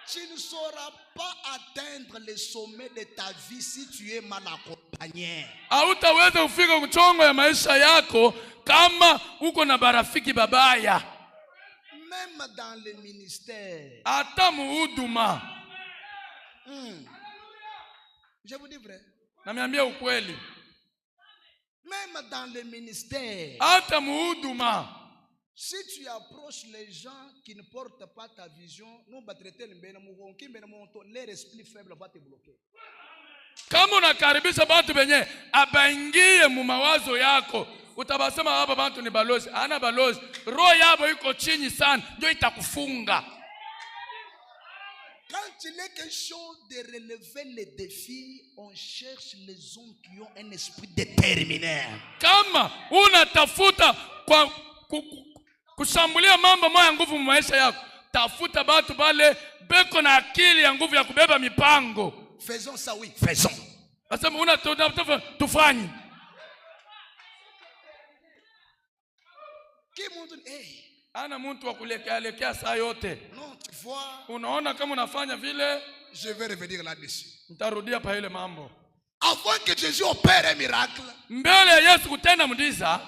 Tu ne sauras pas atteindre le sommet de ta vie si tu es mal accompagné. Hautaweza kufika mchongo ya maisha yako kama uko na barafiki babaya. Même dans le ministère. Hata muhuduma. Je vous dis vrai. Namiambia ukweli. Même dans le ministère, Hata muhuduma, si tu approches les gens qui ne portent pas ta vision, nous battrete leur esprit faible va te bloquer. kama unakaribisha bantu benye abaingie mu mawazo yako, utabasema hapa bantu ni balozi. Ana balozi, roho yabo iko chini sana, ndio itakufunga. Quand il est question de relever les défis, on cherche les hommes qui ont un esprit déterminé. Kama unatafuta kwa kushambulia mambo moya nguvu maisha yako, tafuta batu bale beko na akili ya nguvu ya kubeba mipango. Faisons ça, oui, faisons. Asema unatafuta tufanye. Qui montre, hey, ana mtu wa kulekea saa yote. Non, tu vois, unaona kama unafanya vile, je vais revenir là-dessus. Nitarudia pa ile mambo. Avant que Jésus opère un miracle, mbele ya Yesu kutenda muujiza,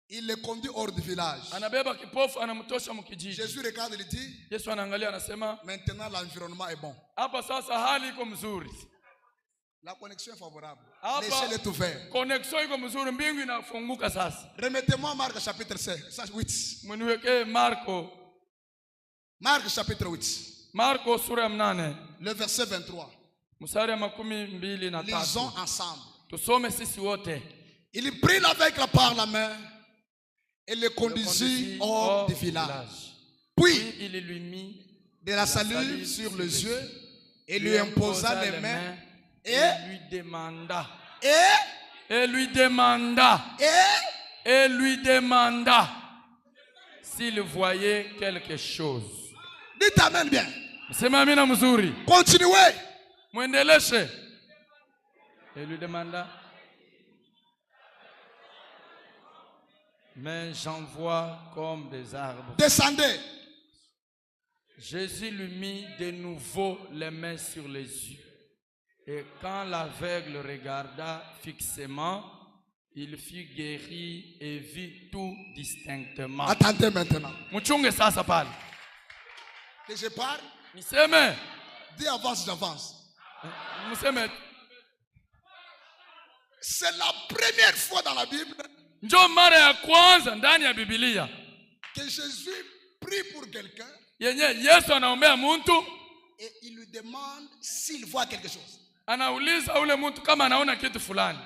il le conduit hors du village. Anabeba kipofu anamtosha mkijiji. Jésus regarde, il dit, Yesu anaangalia anasema, maintenant l'environnement est bon. Hapa sasa hali iko mzuri. La connexion est favorable. Hapa le ciel est ouvert. Connexion iko mzuri, mbingu inafunguka sasa. Remettez-moi Marc chapitre 8. Mniweke Marko. Marc chapitre 8. Marko sura ya 8. Le verset 23. Mstari wa 23. Lisons ensemble. Tusome sisi wote. Il prit l'aveugle par la main et le conduisit hors du village. Puis il lui mit de la salive sur les yeux et lui imposa les mains et lui demanda. Et lui demanda s'il voyait quelque chose. Dites amen bien. Sema amina mzuri. Continuez. Mwendeleshe. Et lui demanda. Mais j'en vois comme des arbres. Descendez. Jésus lui mit de nouveau les mains sur les yeux. Et quand l'aveugle regarda fixement, il fut guéri et vit tout distinctement. Attendez maintenant. Mchunge sasa pale. Que je parle. Niseme. Dis avance, j'avance. Niseme. C'est la première fois dans la Bible Njo mara ya kwanza ndani ya Biblia que Jésus prie pour quelqu'un yenye Yesu anaombea mtu et il lui demande s'il voit quelque chose. Anauliza ule mtu kama anaona kitu fulani.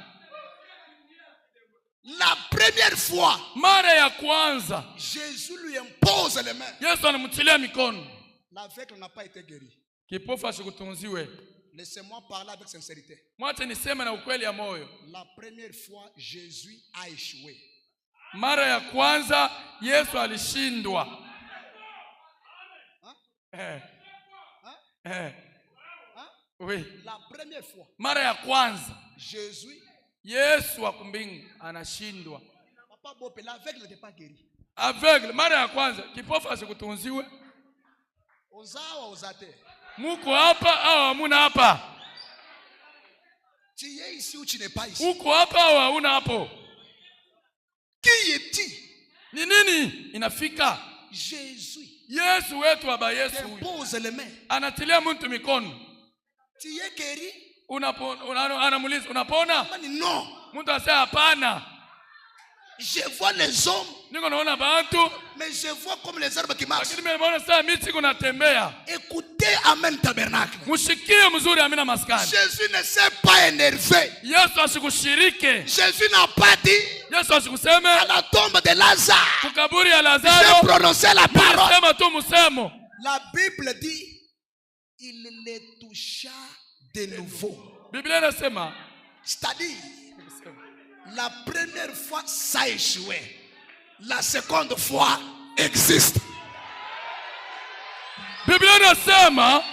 La première fois, mara ya kwanza, Jésus lui impose les mains. Yesu anamtilia mikono. L'aveugle n'a pas été guéri. Kipofu asikutunziwe. Laissez-moi parler avec sincérité. Mwache niseme na ukweli ya moyo. La première fois, Jésus a échoué. Mara ya kwanza Yesu alishindwa. Oui. La première fois. Mara ya kwanza Jésus. Yesu wa kumbingu anashindwa. Papa Bope, l'aveugle n'était pas guéri. Aveugle mara ya kwanza kipofu asikutunziwe. Ozawa ozate. Muko hapa au hamuna hapa? Tu es ici ou tu n'es pas ici? Uko hapa au hauna hapo? Qui est-il? Ni nini inafika? Jésus. Yesu wetu baba Yesu huyu. Pose les mains. Anatilia mtu mikono. Tu es guéri? Anamuuliza unapona? Non. Mtu asema hapana. Je vois les hommes. Niko naona bantu. Mais je vois comme les arbres qui marchent. Lakini nimeona saa miti kunatembea. Écoutez Amen Tabernacle. Mushikie mzuri amina maskani. Jésus ne s'est pas énervé. Yesu asikushirike. Jésus n'a pas dit. Yesu asikuseme. À la tombe de Lazare. Kukaburi ya Lazaro. J'ai prononcé la parole. Sema tu musemo. La Bible dit, il les toucha de nouveau. Biblia inasema, c'est-à-dire, la première fois ça a échoué. La seconde fois existe. Biblia inasema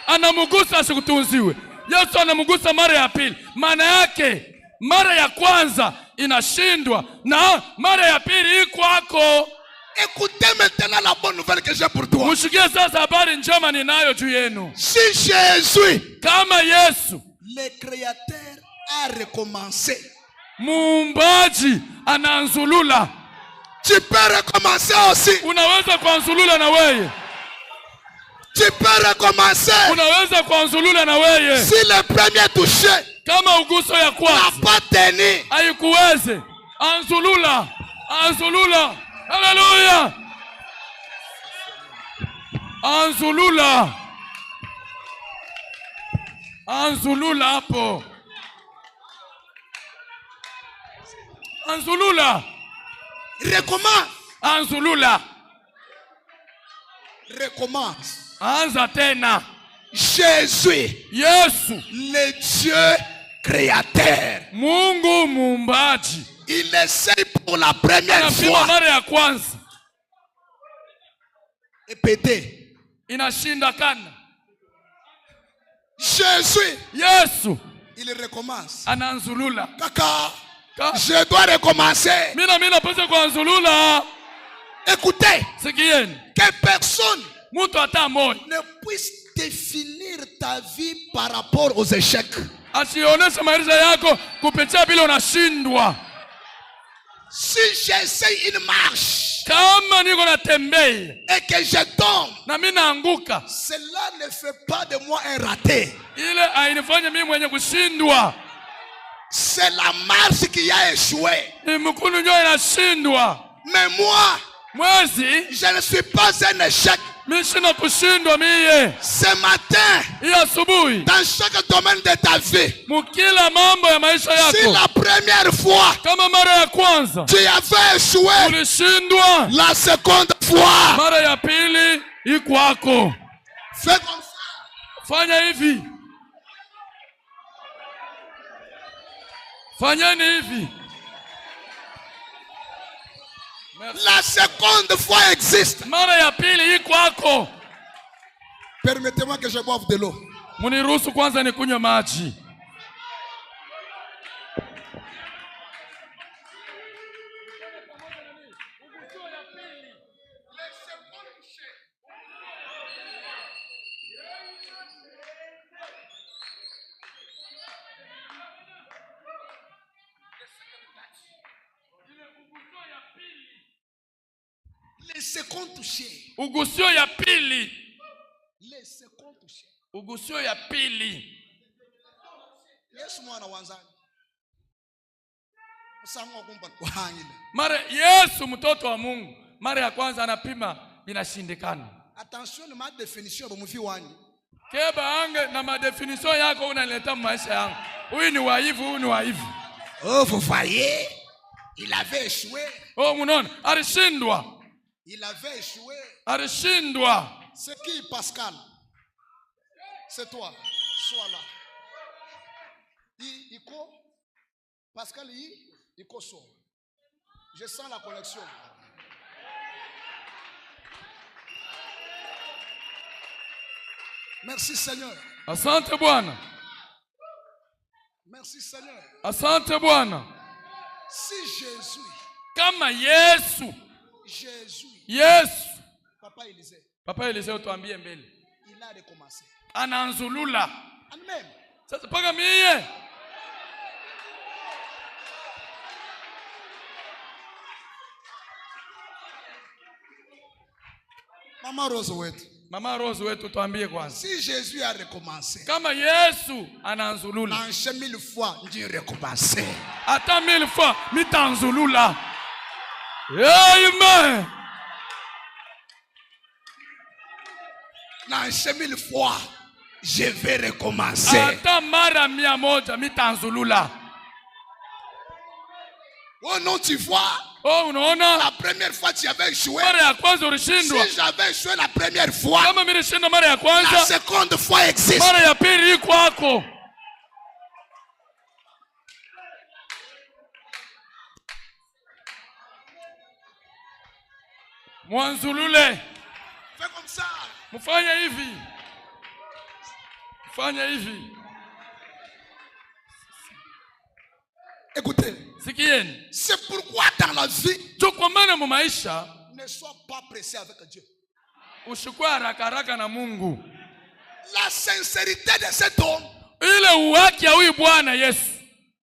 anamugusa asikutunziwe. Yesu anamugusa mara ya pili. Maana yake mara ya kwanza inashindwa na mara ya pili iko kwako. Écoutez maintenant la bonne nouvelle que j'ai pour toi. Mushikie sasa habari njema ninayo juu yenu. Si Jésus, kama Yesu, le créateur a recommencé. Muumbaji anaanzulula. Tu peux recommencer aussi. Unaweza kuanzulula na wewe. Tu peux recommencer. Unaweza kuanzulula na wewe. Si le premier touché Kama uguso ya n'a kwanza pas tenu, haikuweze, anzulula, anzulula. Haleluya. Anzulula. Anzulula hapo. Anzulula. recommence. Anzulula. Recommence. Anza tena. Jésus, Yesu, le Dieu créateur, Mungu muumbaji, il essaye pour la première anapima fois. mara ya kwanza, Répétez. inashinda kana. Jésus, Yesu il recommence. ananzulula. Kaka, je dois recommencer. Mina pesa kuanzulula. Écoutez, Sikieni, que personne mtu hata mmoja ne puisse définir ta vie par rapport aux échecs. asioneshe maisha yako kupitia bila unashindwa. Si j'essaye une marche Kama niko natembea et que je tombe, na mimi naanguka, cela ne fait pas de moi un raté. ile hainifanye mimi mwenye kushindwa. C'est la marche qui a échoué. Ni mkunu ndio inashindwa. Mais moi, Mwezi je ne suis pas un échec. mimi sina kushindwa mie. Ce matin, Hii asubuhi dans chaque domaine de ta vie, mukila mambo ya maisha si yako, la première fois kama mara ya kwanza tu avais échoué, ulishindwa, la seconde fois, mara ya pili ikwako. fais comme ça. Fanya hivi, fanyeni hivi. La seconde fois existe. Mara ya pili ikwako. Permettez-moi que je boive de l'eau. Muniruhusu kwanza nikunywe maji. Les secondes touchés. Ugusio ya pili. Les secondes touchés. Ugusio ya pili. Yesu mwana wanzani. Usango kumpa kuhangile. Mara Yesu mtoto wa Mungu. Mara ya kwanza anapima inashindikana. Attention ma définition de mfi wanyu. Keba ange na madefinition yako unaleta maisha yangu. Huyu ni waivu, huyu ni waivu. Oh, vous voyez, il avait échoué. Oh, munaona alishindwa. Il avait échoué. Alishindwa. C'est qui Pascal? C'est toi. Sois là. Iko Pascal Iko so. Je sens la connexion. Merci Seigneur. Asante Bwana. Merci Seigneur. Asante Bwana. Si Jésus. Kama Yesu. Jésus. Papa Élisée. Papa Élisée utuambie mbele. Il a recommencé. Ananzulula. Amen. Sasa paka mie. Mama Rose wetu. Mama Rose wetu tuambie kwanza. Si Jésus a recommencé. Kama Yesu ananzulula. Nanche 1000 fois Dieu recommencé. Ata 1000 fois mitanzulula. Amen. Nanche 1000 fois je vais recommencer. Ata mara 100 mitanzulula. Oh non, tu vois. Oh, unaona? La première fois tu avais échoué. Mara ya kwanza ulishindwa. Si j'avais échoué la première fois, Kama mimi nilishinda mara ya kwanza, la seconde fois existe. mara ya pili iko kwako. Mwanzulule. Fais comme ça. Mfanye hivi. Mfanye hivi. Écoutez. Sikieni. C'est pourquoi dans la vie, Tukomane mu maisha, ne sois pas pressé avec Dieu. ushikwe haraka na Mungu. La sincérité de cet homme Ile uwaki ya huyu Bwana Yesu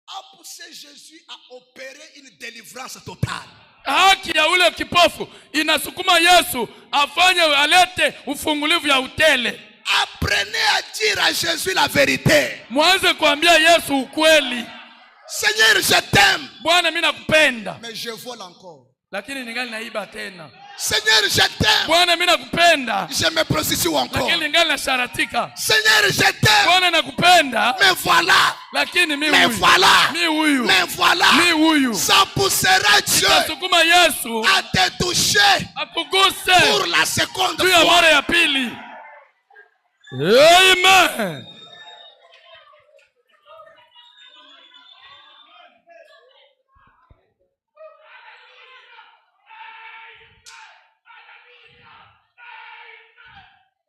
a poussé Jésus à opérer une délivrance totale. haki ya ule kipofu inasukuma Yesu afanye alete ufungulivu ya utele. Apprenez à dire à Jésus la vérité. Mwanze kuambia Yesu ukweli. Seigneur, je t'aime. Bwana mimi nakupenda. Mais je vole encore. Lakini ningali naiba tena. Seigneur, je t'aime. Bwana mimi nakupenda. Je me prostitue encore. Lakini ningali nasharatika. Seigneur, je t'aime. Bwana nakupenda. Mais voilà. Lakini mimi Mais huyu. voilà. Mimi huyu. Mais voilà. Mimi huyu. Ça poussera Dieu Itasukuma Yesu à te toucher akuguse pour la seconde juu ya fois. mara ya pili. Amen.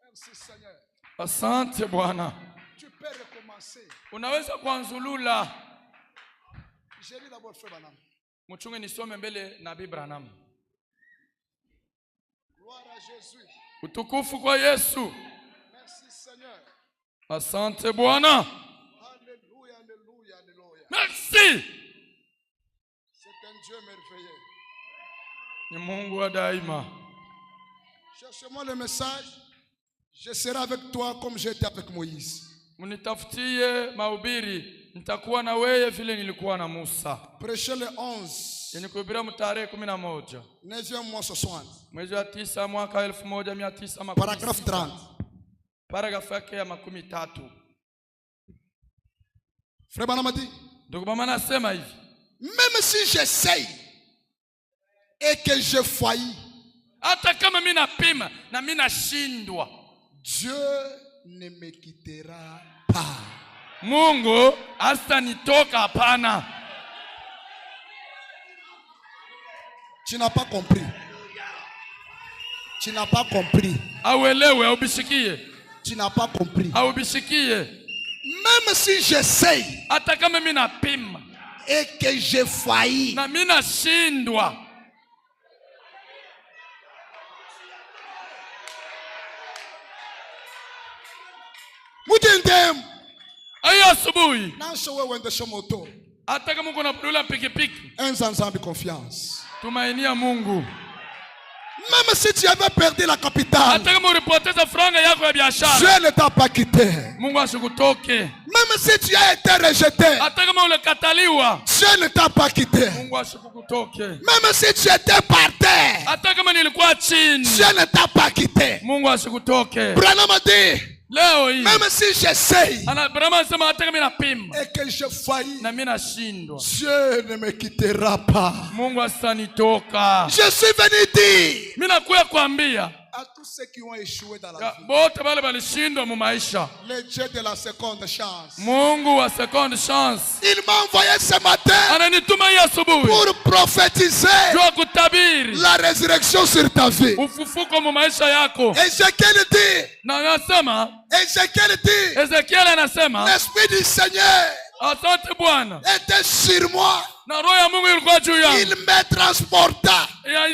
Merci Seigneur. Asante Bwana. Tu peux recommencer. Unaweza kuanzulula. Je lis d'abord Frère Branham. Mchunge nisome mbele Nabii Branham. Gloire à Jésus. Utukufu kwa Yesu. Merci Seigneur. Asante Bwana. Alléluia, alléluia, alléluia. Merci. C'est un Dieu merveilleux. Ni Mungu wa daima. Cherchez-moi le message. Je serai avec toi comme j'étais avec Moïse. Munitafutie mahubiri, nitakuwa na wewe vile nilikuwa na Musa. Prêchez le 11. Nikuhubiri mtarehe 11. 9e mois 60. Mwezi wa 9 mwaka 1960. Paragraphe 30. Paragraphe yake ya 13. Frère Branham dit, Ndugu mama nasema hivi. même si j'essaye et que je faillis, Hata kama mimi napima na mimi nashindwa, Dieu ne me quittera pas. Mungu hastanitoka hapana. Tu n'as pas compris. Tu n'as pas compris. Auelewe, aubishikie. Tu n'as pas compris. Aubishikie. Même si j'essaye Hata kama mimi napima et que je faillis, na mimi nashindwa, Mutendem. ayo asubuhi, Nanso wewe ndesho moto. hata kama uko na pulula pikipiki, Ensemble confiance. tumainia Mungu. Même si tu avais perdu la capitale, Hata kama ulipoteza franga yako ya biashara, Dieu ne t'a pas quitté. Mungu asikutoke. Même si tu as été rejeté, Hata kama ulikataliwa, Dieu ne t'a pas quitté. Mungu asikutoke. Même si tu étais par terre, Hata kama nilikuwa chini, Dieu ne t'a pas quitté. Mungu asikutoke. Branham a dit, Leo hii même si j'essaye Brahma anasema hata kama napima et que je faillis, na mimi nashindwa, Dieu ne me quittera pas. Mungu asanitoka. Je suis venu dire Mimi nakuya kuambia à tous ceux qui ont échoué dans la vie, bote wale walishindwa mu maisha, le Dieu de la seconde chance, Mungu wa second chance il m'a envoyé ce matin ananituma hii asubuhi pour prophétiser jua kutabiri la résurrection sur ta vie. ufufuko mu maisha yako. Ézéchiel dit, Na anasema Ézéchiel dit, Ezekiel anasema l'Esprit du Seigneur asante Bwana, était sur moi. na roho ya Mungu ilikuwa juu yangu, Il me transporta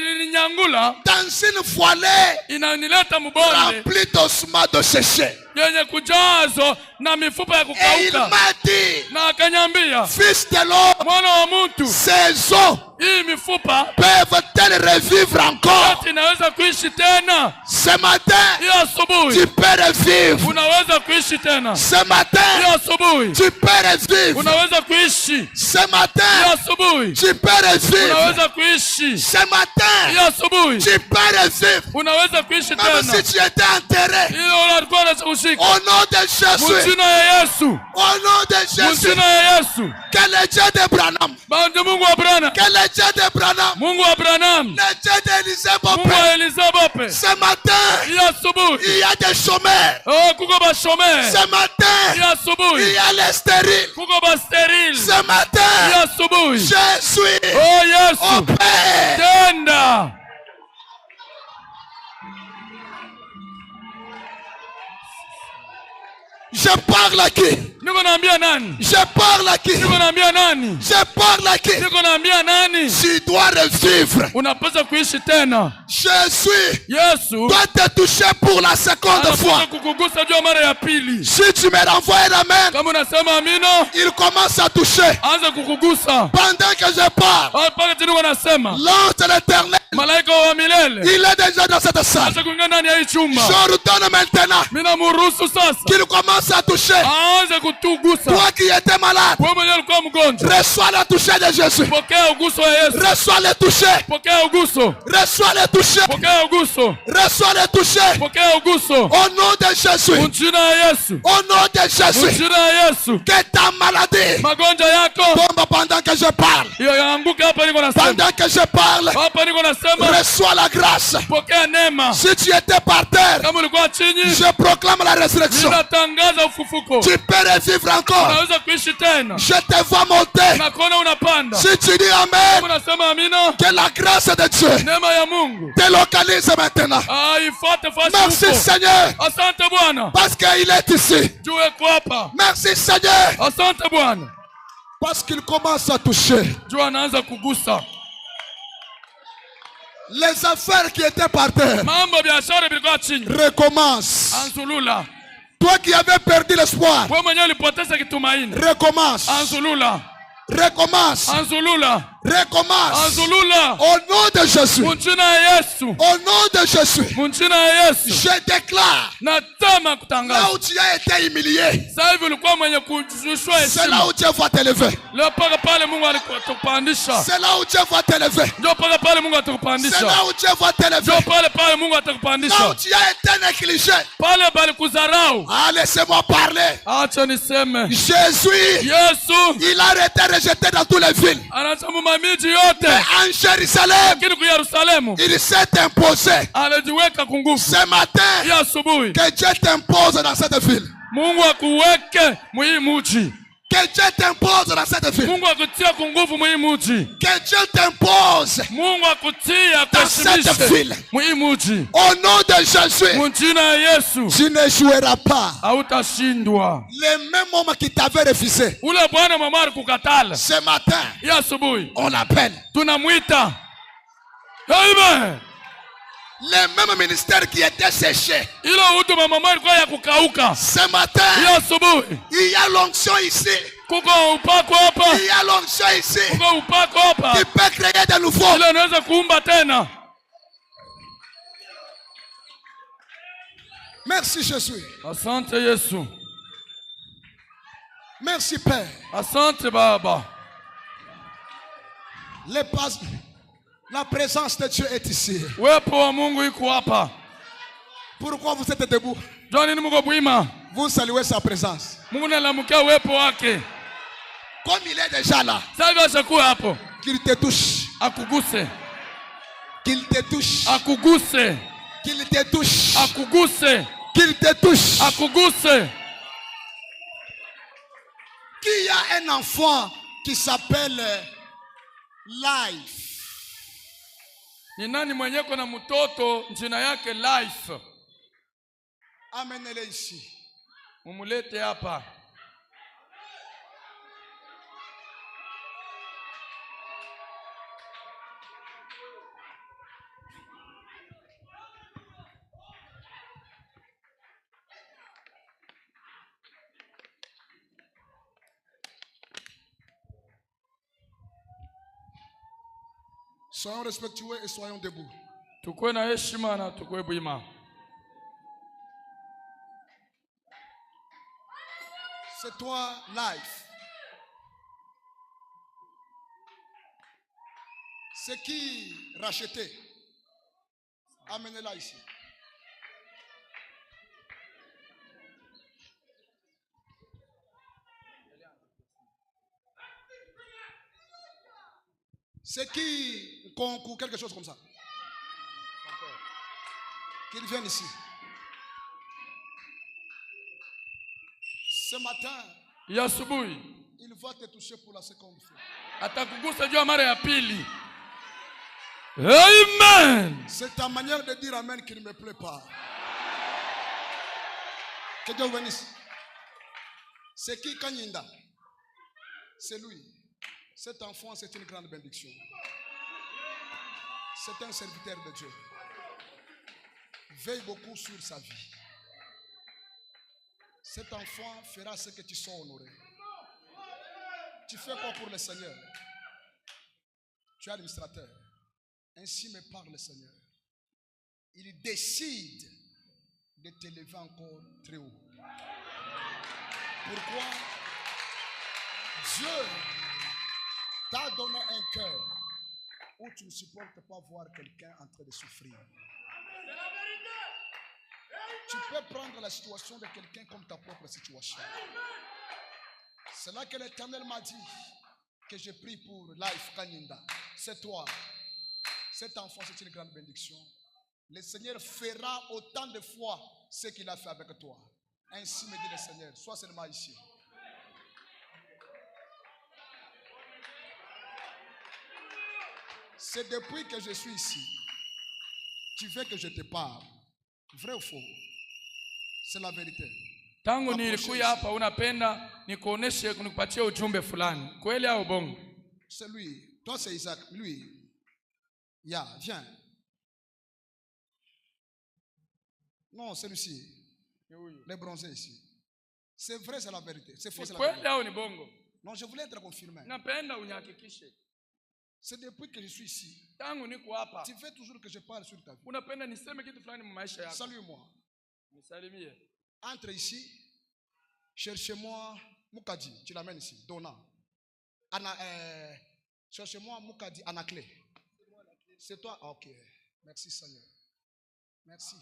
ilininyangula, dans une voilée inanileta mbonde remplie d'ossements desséchés. yenye kujazo na mifupa ya Et il kukauka, m'a dit, na akanyambia, fils de l'homme, mwana wa mtu, ces os hii mifupa peuvent-elles revivre encore? ati inaweza kuishi tena? Ce matin, Hiyo asubuhi tu peux revivre. unaweza kuishi tena. Ce Hiyo matin, asubuhi tu peux revivre. unaweza kuishi. Ce Hiyo matin, asubuhi tu peux revivre. unaweza kuishi. Ce matin, Hiyo asubuhi tu peux revivre. unaweza kuishi Même si tena. tu étais enterré, Hiyo alikuwa anakushika. au nom de Jésus, Mjina ya Yesu, au nom de Jésus, mjina ya Yesu. que le Dieu de Branham, Bande Mungu wa Branham, que le Dieu de Branham, Mungu wa Branham, le Dieu d'Élisée Mungu Bopé, wa Elizabeth. ce matin, Hiyo asubuhi il y a des chômeurs. oh, kuko bashomeri. Ce matin, Hiyo asubuhi il y a les stériles. kuko basteril. Ce Hiyo matin, asubuhi je suis oh au Yesu, Père. tenda. Je parle à qui? Niko naambia nani? Je parle à qui? Niko naambia nani? Je parle à qui? Niko naambia nani? Tu dois revivre. Unapaswa kuishi tena. Jésus Yesu doit te toucher pour la seconde fois. anapaswa kukugusa juu mara ya pili. Si tu me renvoies un amen, Kama unasema amina, il commence à toucher. anza kukugusa. Pendant que je parle, Paka niko nasema, l'ange de l'Éternel, malaika wa milele il est déjà dans cette salle. anza kuingia ndani ya hii chumba. Je ordonne maintenant Mimi namuruhusu sasa qu'il commence à toucher. aanze kutugusa. Toi qui étais malade, Wewe mwenyewe ulikuwa mgonjwa, reçois le toucher de Jésus. pokea uguso wa Yesu. Reçois le toucher. Pokea uguso. Reçois le toucher. Pokea uguso. Reçois le toucher. Pokea uguso. Au nom de Jésus. Mjina ya Yesu. Au nom de Jésus. Mjina ya Yesu. Que ta maladie Magonjwa yako tombe pendant que je parle. hiyo yaanguke hapa niko nasema. Pendant que je parle, Hapa niko nasema, reçois la grâce. pokea neema. Si tu étais par terre, Kama ulikuwa chini, je proclame la résurrection. ninatangaza ufufuko. Tu peux revivre encore. Unaweza kuishi tena. Je te vois monter. Nakuona unapanda. Si tu dis Kama amen, unasema amina, que la grâce de Dieu neema ya Mungu te localise maintenant. ifuate fasi Merci huko. Seigneur, Asante Bwana. parce qu'il est ici. Juu eko hapa. Merci Seigneur, Asante Bwana. parce qu'il commence à toucher. Juu anaanza kugusa. Les affaires qui étaient par terre Mambo ya biashara bilikuwa chini. recommence. Anzulula. Toi qui avais perdu l'espoir, Wewe mwenyewe ulipoteza kitumaini. recommence. Anzulula. Recommence. Anzulula. Recommence. Anzulula. Au nom de Jésus. Mjina ya Yesu. Au nom de Jésus. Mjina ya Yesu. Je déclare, Natama là kutangaza. où tu as été humilié, Sasa hivi ulikuwa mwenye kujushwa c'est là heshima. où Dieu va t'élever. Leo paka pale Mungu atakupandisha. C'est là où Dieu va t'élever. Ndio paka pale Mungu C'est atakupandisha. là où Dieu va t'élever. Ndio pale Mungu Là où atakupandisha. tu as été négligé. Pale bali kuzarau. Ah, laissez-moi parler. Acha niseme. Jésus, Yesu il a été rejeté dans toutes les villes. anachama miji yote. Mais en Jérusalem, Lakini ku Yerusalemu il s'est imposé. alijiweka kunguvu. Ce matin, Ya asubuhi que Dieu t'impose dans cette ville. Mungu akuweke muhii muji. Que Dieu t'impose dans cette ville. Mungu akutia kunguvu muhii muji. Que Dieu t'impose Mungu akutia dans cette ville. muhii muji. Au nom de Jésus, Mjina ya Yesu tu ne joueras pas. hautashindwa. Les mêmes hommes qui t'avaient refusé, Ule bwana mama alikukatala. ce matin, Ya asubuhi on l'appelle. tunamwita. Amen. Les mêmes ministères qui étaient séchés, Ile huduma mama ilikuwa ya kukauka. ce matin, Ya asubuhi il y a l'onction ici. kuko upako hapa. Il y a l'onction ici Kuko upako hapa. qui peut créer de nouveau. Ile unaweza kuumba tena. Merci Jésus. Asante Yesu. Merci Père. Asante Baba. La présence de Dieu est ici. Uwepo wa Mungu iko hapa. Pourquoi vous êtes debout? Jua nini muko bwima? Vous saluez sa présence. Mungu nalamukia uwepo wake. Comme il est déjà là, Sasa hivi ashakuwa hapo. qu'il te touche. Akuguse. Qu'il te touche. Akuguse. Qu'il te touche. Akuguse. Qu'il te touche. Akuguse. Qui a un enfant qui s'appelle Life? Ni nani mwenye kuna mtoto jina yake Life? Amenez-le ici. Mumulete hapa. Soyons respectueux et soyons debout. Tukue na heshima na tukue bwima. C'est toi, Life. C'est qui racheté? Amenez-la ici. C'est qui concourt quelque chose comme ça? Qu'il vienne ici. Ce matin, Ya asubuhi il va te toucher pour la seconde fois. atakugusa juu mara ya pili. Amen. C'est ta manière de dire amen qui ne me plaît pas. Que Dieu bénisse. C'est qui Kanyinda? C'est lui. Cet enfant, c'est une grande bénédiction. C'est un serviteur de Dieu. Veille beaucoup sur sa vie. Cet enfant fera ce que tu sens honoré. Tu fais quoi pour le Seigneur? Tu es administrateur. Ainsi me parle le Seigneur. Il décide de t'élever encore très haut. Pourquoi? Dieu t'a donné un cœur où tu ne supportes pas voir quelqu'un en train de souffrir. Tu peux prendre la situation de quelqu'un comme ta propre situation. C'est là que l'Éternel m'a dit que j'ai pris pour Life Kanyinda. C'est toi. Cet enfant, c'est une grande bénédiction. Le Seigneur fera autant de fois ce qu'il a fait avec toi. Ainsi me dit le Seigneur. Sois seulement ici. C'est depuis que je suis ici. Tu veux que je te parle. Vrai ou faux? C'est la vérité. Tangu nilikuja hapa unapenda nikuoneshe nikupatie ujumbe fulani. Kweli au bongo? C'est lui. Toi c'est Isaac. Lui. Viens. Non, celui-ci. Les bronzés ici. C'est vrai, c'est la vérité. C'est faux, c'est la vérité. Kweli au ni bongo? Non, je voulais être confirmé. Napenda unyakikishe. C'est depuis que je suis ici. Tangu niko hapa. Tu veux toujours que je parle sur ta vie. Unapenda niseme kitu fulani mu maisha yako. Salue-moi. Nisalimie. Entre ici. Cherchez-moi Moukadi. Tu l'amènes ici. Donna. Cherchez-moi Moukadi Anaclé. C'est toi? Ok. Merci Seigneur. Merci.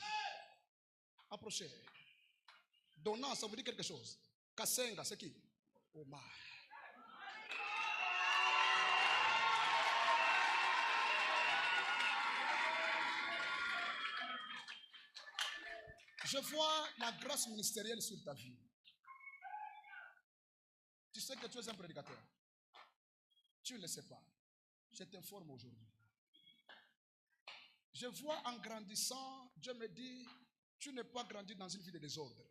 Approchez. Donna, ça vous dit quelque chose? Kassenga, c'est qui? Omar. Je vois la grâce ministérielle sur ta vie. Tu sais que tu es un prédicateur. Tu ne le sais pas. Je t'informe aujourd'hui. Je vois en grandissant, Dieu me dit, tu n'es pas grandi dans une vie de désordre.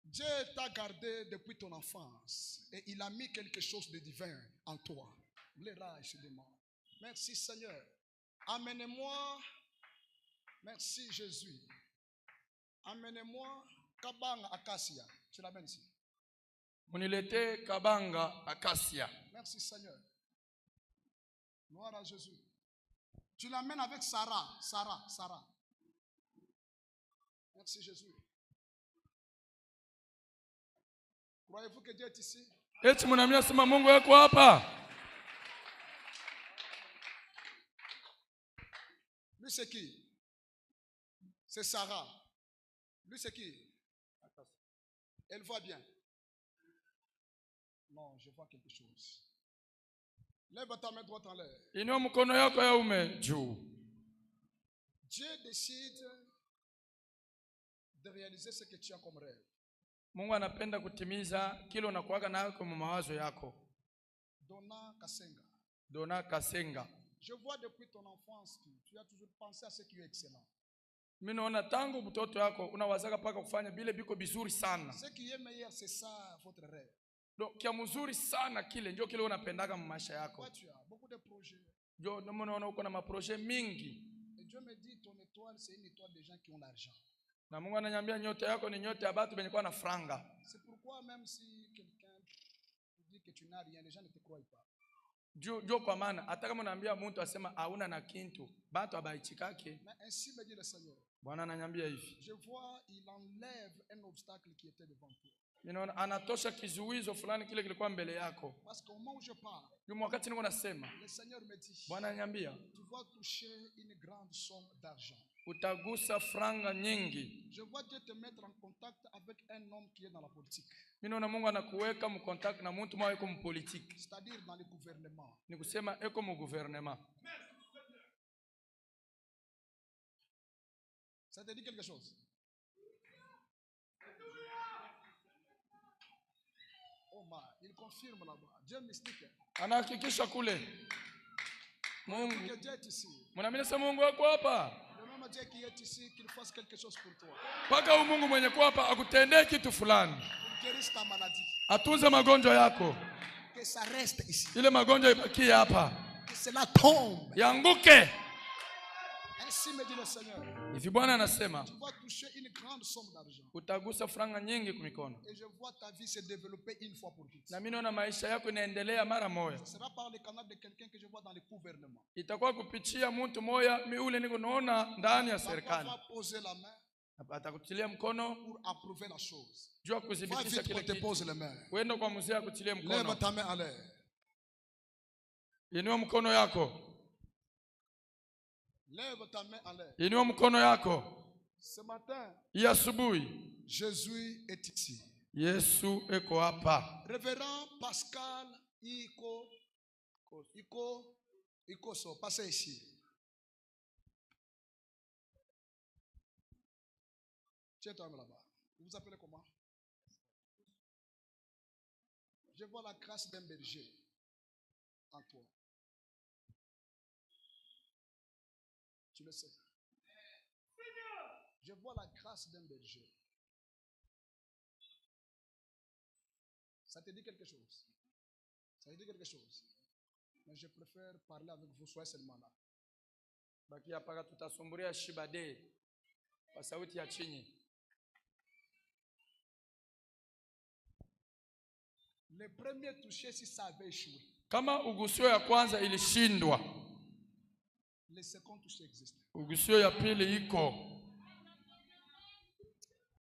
Dieu t'a gardé depuis ton enfance et il a mis quelque chose de divin en toi. Merci Seigneur. Amenez-moi, merci Jésus. Amenez-moi Kabanga Acacia. Tu l'amènes ici. Munilete Kabanga Acacia. Merci Seigneur. Gloire à Jésus. Tu l'amènes avec Sarah. Sarah. Merci Jésus. Croyez-vous que Dieu est ici? Eti mnaamini sema Mungu yuko hapa? Lui c'est qui? C'est Sarah. Lui c'est qui? Elle voit bien. Non, je vois quelque chose. Lève ta main droite en l'air. Inua mkono yako ya ume juu. Dieu décide de réaliser ce que tu as comme rêve. Mungu anapenda kutimiza kile unakuaga nayo kwa mawazo yako. Donna Kasenga. Je vois depuis ton enfance que tu as toujours pensé à ce qui est excellent. Mimi naona tangu mtoto yako unawazaga paka kufanya bile biko bizuri sana. Ce qui est meilleur c'est ça votre rêve. Donc kia mzuri sana kile ndio kile unapendaga mu maisha yako. Tu as beaucoup de projets. Ndio unaona uko na maprojet mingi. Et Dieu me dit ton étoile c'est une étoile des gens qui ont l'argent. Na Mungu ananiambia nyota yako ni nyota ya watu wenye kuwa na franga. C'est pourquoi même si quelqu'un dit que tu n'as rien, les gens ne te croient pas. Ndio kwa maana hata kama unaambia mtu asema hauna na kintu, watu abaichikake. Mais ainsi me dit le Seigneur. Bwana ananiambia hivi. Je vois il enlève un obstacle qui était devant toi. Ninaona anatosha kizuizo fulani kile kilikuwa mbele yako. Parce qu'au moment où je parle, wakati niko nasema, le Seigneur me dit, Bwana ananiambia, tu vas toucher une grande somme d'argent. Utagusa franga nyingi. Je vois Dieu te mettre en contact avec un homme qui est dans la politique. Ninaona Mungu anakuweka mu contact na mtu mmoja yuko mu politique. C'est-à-dire dans le gouvernement. Ni kusema eko mu gouvernement. Ça te dit quelque chose? Il confirme là-bas. Dieu mystique. Anahakikisha kule. Mungu. Dieu est ici. Mnaamini sema Mungu wako hapa? Le même Dieu qui est ici qu'il fasse quelque chose pour toi. Paka Mungu mwenye kwa hapa akutendee kitu fulani. guérisse ta maladie. Atunze magonjwa yako. Que ça reste ici. Ile magonjwa ibakie hapa. Que cela tombe. Yanguke. Ainsi me dit le Seigneur. Hivi Bwana anasema, Tu vas toucher une grande somme d'argent. utagusa franga nyingi kumikono. Et je vois ta vie se développer une fois pour toutes. Na mimi naona maisha yako inaendelea mara moja. Ce sera par le canal de quelqu'un que je vois dans le gouvernement. Itakuwa kupitia mtu moya ule niko naona ndani ya serikali. Va poser la main Atakutilia mkono pour approuver la chose. jua Va kudhibitisha vite kile pour te kitu. poser les mains. Wenda kwa mzee akutilie Lève mkono. ta main à l'air. Inua mkono yako. Lève ta main à l'air. Inua mkono yako. Ce matin, Hii asubuhi Jésus est ici. Yesu eko hapa. Révérend Pascal Ikoso, passez ici. Tiens-toi là-bas. Vous vous appelez comment? Je vois la grâce d'un berger en toi. Tu le sais. Je vois la grâce d'un berger. Ça te dit quelque chose? Ça te dit quelque chose? Mais je préfère parler avec vous, soyez seulement là. Baki hapa tutasumburia shibade kwa sauti ya chini. Le premier touché, si ça avait échoué, Kama ugusio ya kwanza ilishindwa, le second touché existe. ugusio ya pili iko.